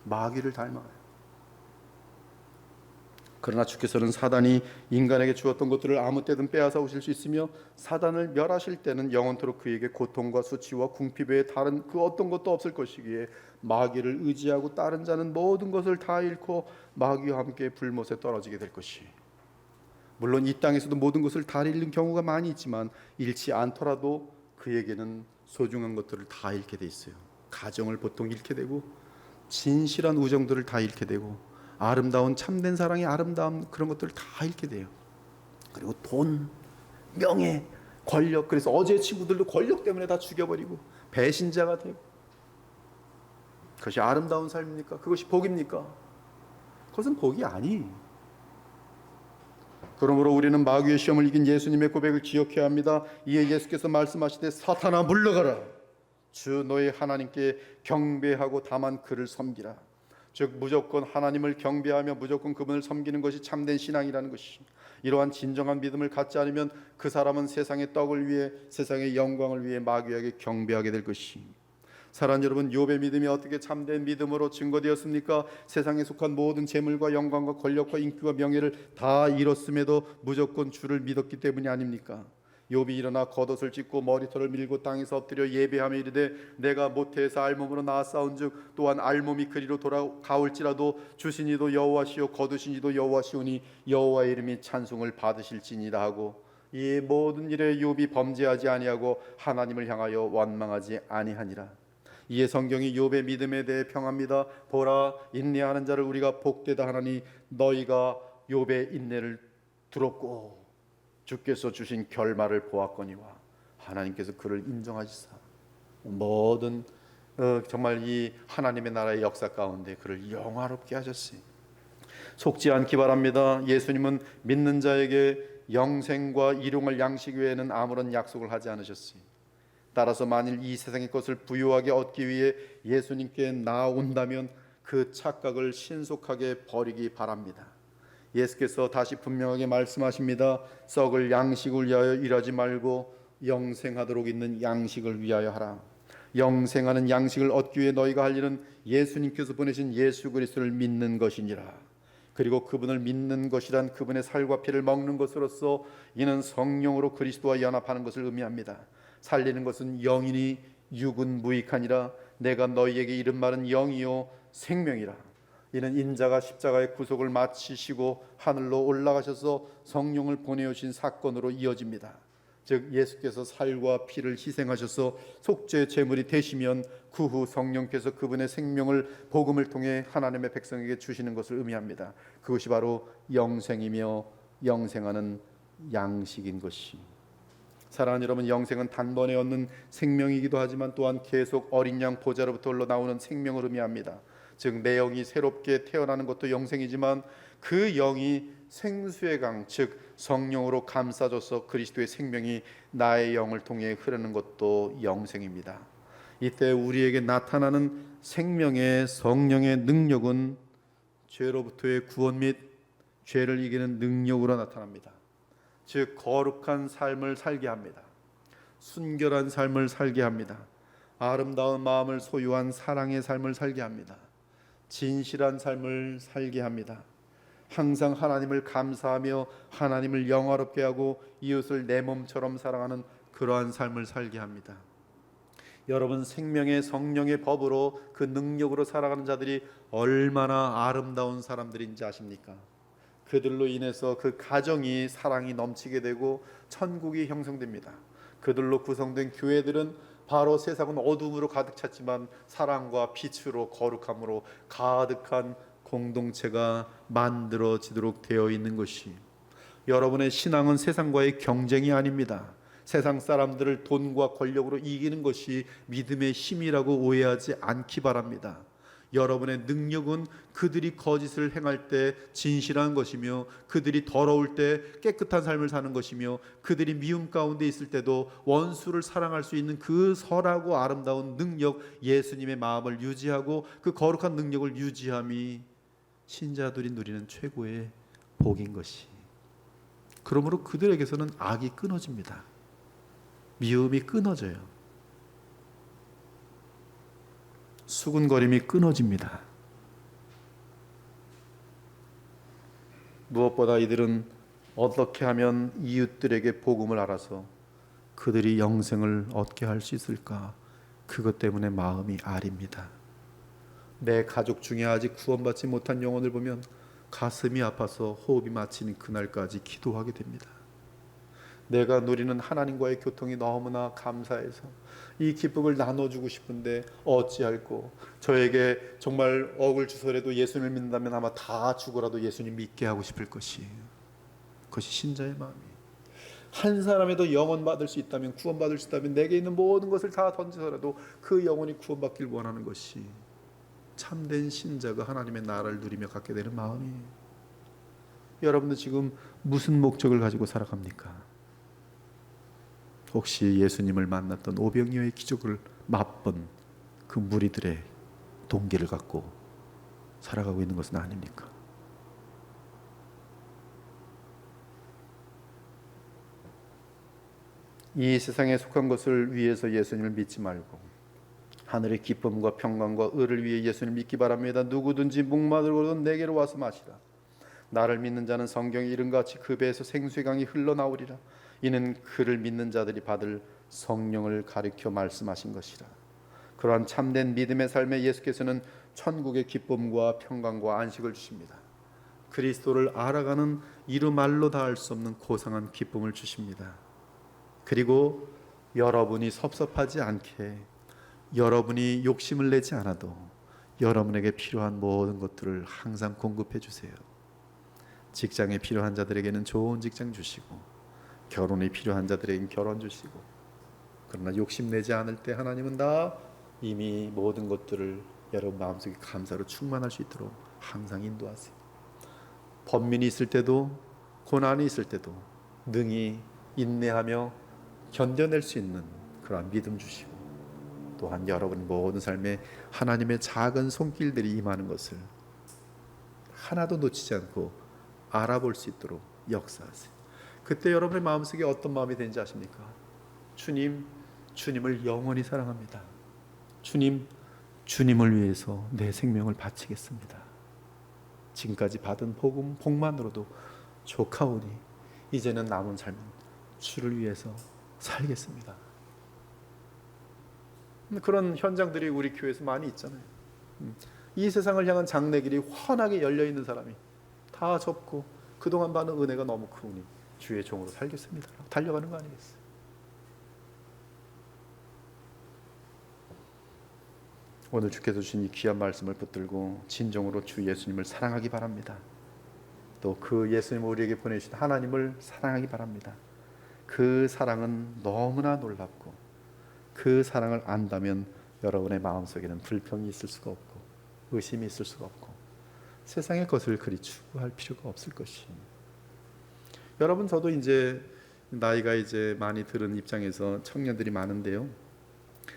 마귀를 닮아요. 그러나 주께서는 사단이 인간에게 주었던 것들을 아무 때든 빼앗아 오실 수 있으며 사단을 멸하실 때는 영원토록 그에게 고통과 수치와 궁핍 외에 다른 그 어떤 것도 없을 것이기에 마귀를 의지하고 따른 자는 모든 것을 다 잃고 마귀와 함께 불못에 떨어지게 될 것이. 물론 이 땅에서도 모든 것을 다 잃는 경우가 많이 있지만 잃지 않더라도 그에게는 소중한 것들을 다 잃게 돼 있어요. 가정을 보통 잃게 되고 진실한 우정들을 다 잃게 되고 아름다운 참된 사랑의 아름다움, 그런 것들을 다 잃게 돼요. 그리고 돈, 명예, 권력. 그래서 어제 친구들도 권력 때문에 다 죽여버리고 배신자가 되고. 그것이 아름다운 삶입니까? 그것이 복입니까? 그것은 복이 아니에요. 그러므로 우리는 마귀의 시험을 이긴 예수님의 고백을 기억해야 합니다. 이에 예수께서 말씀하시되 사탄아 물러가라. 주 너의 하나님께 경배하고 다만 그를 섬기라. 즉 무조건 하나님을 경배하며 무조건 그분을 섬기는 것이 참된 신앙이라는 것이. 이러한 진정한 믿음을 갖지 않으면 그 사람은 세상의 떡을 위해, 세상의 영광을 위해 마귀에게 경배하게 될 것이. 사랑하는 여러분, 욥의 믿음이 어떻게 참된 믿음으로 증거되었습니까? 세상에 속한 모든 재물과 영광과 권력과 인기와 명예를 다 잃었음에도 무조건 주를 믿었기 때문이 아닙니까? 욥이 일어나 겉옷을 찢고 머리털을 밀고 땅에서 엎드려 예배하며 이르되 내가 모태에서 알몸으로 낳았사온즉 또한 알몸이 그리로 돌아가올지라도 주신 이도 여호와시요 거두신 이도 여호와시오니 여호와의 이름이 찬송을 받으실지니라 하고, 이 모든 일에 욥이 범죄하지 아니하고 하나님을 향하여 원망하지 아니하니라. 이에 성경이 욥의 믿음에 대해 평합니다. 보라, 인내하는 자를 우리가 복되다 하나니 너희가 욥의 인내를 들었고 주께서 주신 결말을 보았거니와. 하나님께서 그를 인정하시사 모든 정말 이 하나님의 나라의 역사 가운데 그를 영화롭게 하셨으니 속지 않기 바랍니다. 예수님은 믿는 자에게 영생과 일용할 양식 외에는 아무런 약속을 하지 않으셨으니 따라서 만일 이 세상의 것을 부유하게 얻기 위해 예수님께 나온다면 그 착각을 신속하게 버리기 바랍니다. 예수께서 다시 분명하게 말씀하십니다. 썩을 양식을 위하여 일하지 말고 영생하도록 있는 양식을 위하여 하라. 영생하는 양식을 얻기 위해 너희가 할 일은 예수님께서 보내신 예수 그리스도를 믿는 것이니라. 그리고 그분을 믿는 것이란 그분의 살과 피를 먹는 것으로서 이는 성령으로 그리스도와 연합하는 것을 의미합니다. 살리는 것은 영이니 육은 무익하니라. 내가 너희에게 이른 말은 영이요 생명이라. 이는 인자가 십자가의 구속을 마치시고 하늘로 올라가셔서 성령을 보내오신 사건으로 이어집니다. 즉 예수께서 살과 피를 희생하셔서 속죄 제물이 되시면 그 후 성령께서 그분의 생명을 복음을 통해 하나님의 백성에게 주시는 것을 의미합니다. 그것이 바로 영생이며 영생하는 양식인 것이. 사랑하는 여러분, 영생은 단번에 얻는 생명이기도 하지만 또한 계속 어린 양 보좌로부터 흘러나오는 생명을 의미합니다. 즉 내 영이 새롭게 태어나는 것도 영생이지만 그 영이 생수의 강, 즉 성령으로 감싸줘서 그리스도의 생명이 나의 영을 통해 흐르는 것도 영생입니다. 이때 우리에게 나타나는 생명의 성령의 능력은 죄로부터의 구원 및 죄를 이기는 능력으로 나타납니다. 즉 거룩한 삶을 살게 합니다. 순결한 삶을 살게 합니다. 아름다운 마음을 소유한 사랑의 삶을 살게 합니다. 진실한 삶을 살게 합니다. 항상 하나님을 감사하며 하나님을 영화롭게 하고 이웃을 내 몸처럼 사랑하는 그러한 삶을 살게 합니다. 여러분, 생명의 성령의 법으로 그 능력으로 살아가는 자들이 얼마나 아름다운 사람들인지 아십니까? 그들로 인해서 그 가정이 사랑이 넘치게 되고 천국이 형성됩니다. 그들로 구성된 교회들은 바로 세상은 어둠으로 가득 찼지만 사랑과 빛으로 거룩함으로 가득한 공동체가 만들어지도록 되어 있는 것이, 여러분의 신앙은 세상과의 경쟁이 아닙니다. 세상 사람들을 돈과 권력으로 이기는 것이 믿음의 힘이라고 오해하지 않기 바랍니다. 여러분의 능력은 그들이 거짓을 행할 때 진실한 것이며 그들이 더러울 때 깨끗한 삶을 사는 것이며 그들이 미움 가운데 있을 때도 원수를 사랑할 수 있는 그 선하고 아름다운 능력, 예수님의 마음을 유지하고 그 거룩한 능력을 유지함이 신자들이 누리는 최고의 복인 것이. 그러므로 그들에게서는 악이 끊어집니다. 미움이 끊어져요. 수군거림이 끊어집니다. 무엇보다 이들은 어떻게 하면 이웃들에게 복음을 알아서 그들이 영생을 얻게 할 수 있을까? 그것 때문에 마음이 아립니다. 내 가족 중에 아직 구원받지 못한 영혼을 보면 가슴이 아파서 호흡이 막히는 그날까지 기도하게 됩니다. 내가 누리는 하나님과의 교통이 너무나 감사해서 이 기쁨을 나눠주고 싶은데 어찌할꼬. 저에게 정말 억을 주서라도 예수님을 믿는다면 아마 다 죽어라도 예수님 믿게 하고 싶을 것이에요. 그것이 신자의 마음이에요. 한 사람에도 영원 받을 수 있다면, 구원받을 수 있다면 내게 있는 모든 것을 다 던져서라도 그 영혼이 구원받길 원하는 것이 참된 신자가 하나님의 나라를 누리며 갖게 되는 마음이에요. 여러분도 지금 무슨 목적을 가지고 살아갑니까? 혹시 예수님을 만났던 오병이어의 기적을 맛본 그 무리들의 동기를 갖고 살아가고 있는 것은 아닙니까? 이 세상에 속한 것을 위해서 예수님을 믿지 말고 하늘의 기쁨과 평강과 의를 위해 예수님을 믿기 바랍니다. 누구든지 목마르거든 내게로 와서 마시라. 나를 믿는 자는 성경에 이른같이 그 배에서 생수의 강이 흘러나오리라. 이는 그를 믿는 자들이 받을 성령을 가리켜 말씀하신 것이라. 그러한 참된 믿음의 삶에 예수께서는 천국의 기쁨과 평강과 안식을 주십니다. 그리스도를 알아가는 이루 말로 다 할 수 없는 고상한 기쁨을 주십니다. 그리고 여러분이 섭섭하지 않게 여러분이 욕심을 내지 않아도 여러분에게 필요한 모든 것들을 항상 공급해 주세요. 직장에 필요한 자들에게는 좋은 직장 주시고, 결혼이 필요한 자들에게는 결혼 주시고, 그러나 욕심내지 않을 때 하나님은 다 이미 모든 것들을 여러분 마음속에 감사로 충만할 수 있도록 항상 인도하세요. 번민이 있을 때도, 고난이 있을 때도 능히 인내하며 견뎌낼 수 있는 그러한 믿음 주시고, 또한 여러분 모든 삶에 하나님의 작은 손길들이 임하는 것을 하나도 놓치지 않고 알아볼 수 있도록 역사하세요. 그때 여러분의 마음속에 어떤 마음이 되는지 아십니까? 주님을 영원히 사랑합니다. 주님을 위해서 내 생명을 바치겠습니다. 지금까지 받은 복만으로도 족하오니 이제는 남은 삶은 주를 위해서 살겠습니다. 그런 현장들이 우리 교회에서 많이 있잖아요. 이 세상을 향한 장래길이 환하게 열려있는 사람이 다 접고 그동안 받은 은혜가 너무 크우니 주의 종으로 살겠습니다. 달려가는 거 아니겠어요? 오늘 주께서 주신 이 귀한 말씀을 붙들고 진정으로 주 예수님을 사랑하기 바랍니다. 또 그 예수님을 우리에게 보내주신 하나님을 사랑하기 바랍니다. 그 사랑은 너무나 놀랍고, 그 사랑을 안다면 여러분의 마음속에는 불평이 있을 수가 없고 의심이 있을 수가 없고 세상의 것을 그리 추구할 필요가 없을 것이. 여러분, 저도 이제 나이가 이제 많이 들은 입장에서 청년들이 많은데요,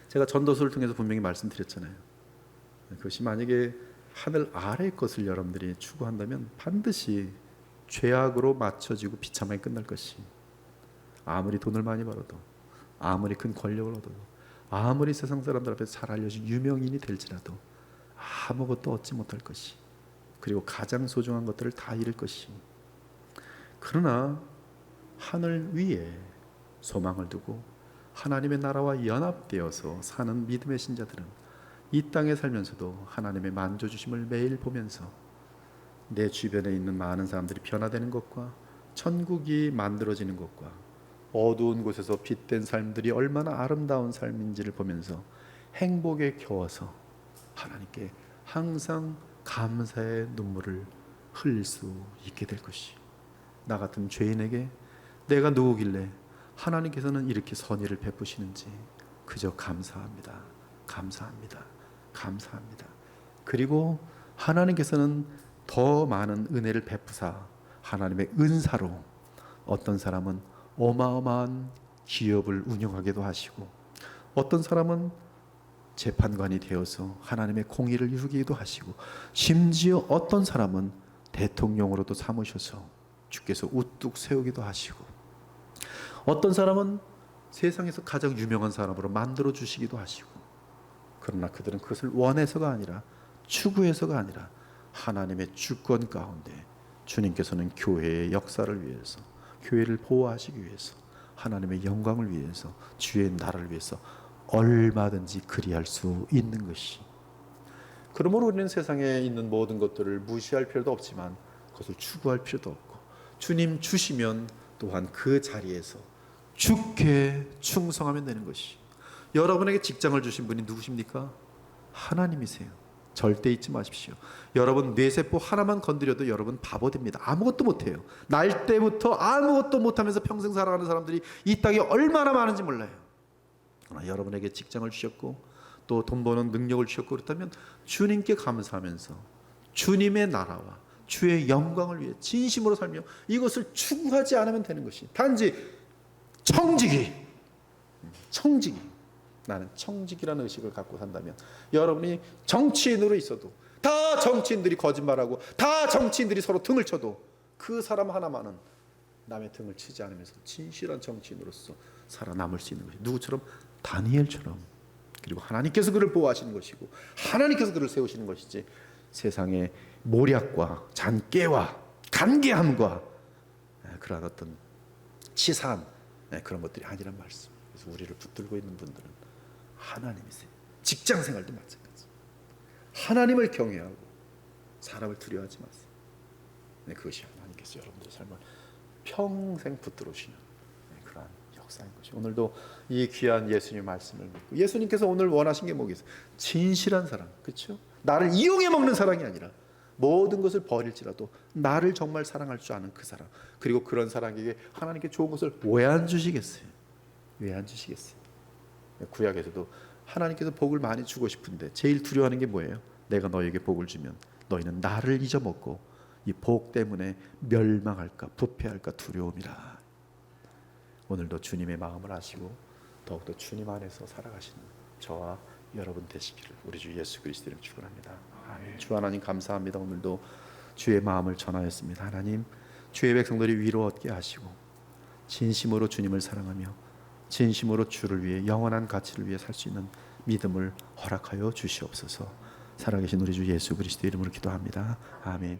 제가 전도서를 통해서 분명히 말씀드렸잖아요. 그것이 만약에 하늘 아래의 것을 여러분들이 추구한다면 반드시 죄악으로 맞춰지고 비참하게 끝날 것이. 아무리 돈을 많이 벌어도, 아무리 큰 권력을 얻어도, 아무리 세상 사람들 앞에서 잘 알려진 유명인이 될지라도 아무것도 얻지 못할 것이, 그리고 가장 소중한 것들을 다 잃을 것이. 그러나 하늘 위에 소망을 두고 하나님의 나라와 연합되어서 사는 믿음의 신자들은 이 땅에 살면서도 하나님의 만져주심을 매일 보면서 내 주변에 있는 많은 사람들이 변화되는 것과 천국이 만들어지는 것과 어두운 곳에서 빛된 삶들이 얼마나 아름다운 삶인지를 보면서 행복에 겨워서 하나님께 항상 감사의 눈물을 흘릴 수 있게 될 것이. 나 같은 죄인에게 내가 누구길래 하나님께서는 이렇게 선의를 베푸시는지 그저 감사합니다. 감사합니다. 감사합니다. 그리고 하나님께서는 더 많은 은혜를 베푸사 하나님의 은사로 어떤 사람은 어마어마한 기업을 운영하기도 하시고, 어떤 사람은 재판관이 되어서 하나님의 공의를 이루기도 하시고, 심지어 어떤 사람은 대통령으로도 삼으셔서 주께서 우뚝 세우기도 하시고, 어떤 사람은 세상에서 가장 유명한 사람으로 만들어 주시기도 하시고, 그러나 그들은 그것을 원해서가 아니라 추구해서가 아니라 하나님의 주권 가운데 주님께서는 교회의 역사를 위해서, 교회를 보호하시기 위해서, 하나님의 영광을 위해서, 주의 나라를 위해서 얼마든지 그리할 수 있는 것이. 그러므로 우리는 세상에 있는 모든 것들을 무시할 필요도 없지만 그것을 추구할 필요도 없고, 주님 주시면 또한 그 자리에서 주께 충성하면 되는 것이. 여러분에게 직장을 주신 분이 누구십니까? 하나님이세요. 절대 잊지 마십시오. 여러분 뇌세포 하나만 건드려도 여러분 바보 됩니다. 아무것도 못해요. 날 때부터 아무것도 못하면서 평생 살아가는 사람들이 이 땅에 얼마나 많은지 몰라요. 그러나 여러분에게 직장을 주셨고 또 돈 버는 능력을 주셨고, 그렇다면 주님께 감사하면서 주님의 나라와 주의 영광을 위해 진심으로 살며 이것을 추구하지 않으면 되는 것이. 단지 청지기, 나는 청지기라는 의식을 갖고 산다면, 여러분이 정치인으로 있어도 다 정치인들이 거짓말하고 다 정치인들이 서로 등을 쳐도 그 사람 하나만은 남의 등을 치지 않으면서 진실한 정치인으로서 살아남을 수 있는 것이. 누구처럼? 다니엘처럼. 그리고 하나님께서 그를 보호하시는 것이고 하나님께서 그를 세우시는 것이지, 세상의 모략과 잔꾀와 간계함과 그러한 어떤 치사한 그런 것들이 아니란 말씀. 그래서 우리를 붙들고 있는 분들은 하나님이세요. 직장생활도 마찬가지. 하나님을 경외하고 사람을 두려워하지 마세요. 그것이 하나님께서 여러분들의 삶을 평생 붙들어 주시는 그러한 역사. 역사인 것이. 오늘도 이 귀한 예수님 말씀을 믿고 예수님께서 오늘 원하신 게 뭐겠어요? 진실한 사랑, 그렇죠? 나를 이용해 먹는 사랑이 아니라 모든 것을 버릴지라도 나를 정말 사랑할 줄 아는 그 사랑. 그리고 그런 사람에게 하나님께 좋은 것을 왜 안 주시겠어요? 왜 안 주시겠어요? 구약에서도 하나님께서 복을 많이 주고 싶은데 제일 두려워하는 게 뭐예요? 내가 너에게 복을 주면 너희는 나를 잊어먹고 이 복 때문에 멸망할까 부패할까 두려움이라. 오늘도 주님의 마음을 아시고 더욱더 주님 안에서 살아가시는 저와 여러분 되시기를 우리 주 예수 그리스도 이름 축원합니다. 아멘. 주 하나님 감사합니다. 오늘도 주의 마음을 전하였습니다. 하나님, 주의 백성들이 위로 얻게 하시고 진심으로 주님을 사랑하며 진심으로 주를 위해 영원한 가치를 위해 살 수 있는 믿음을 허락하여 주시옵소서. 살아계신 우리 주 예수 그리스도 이름으로 기도합니다. 아멘.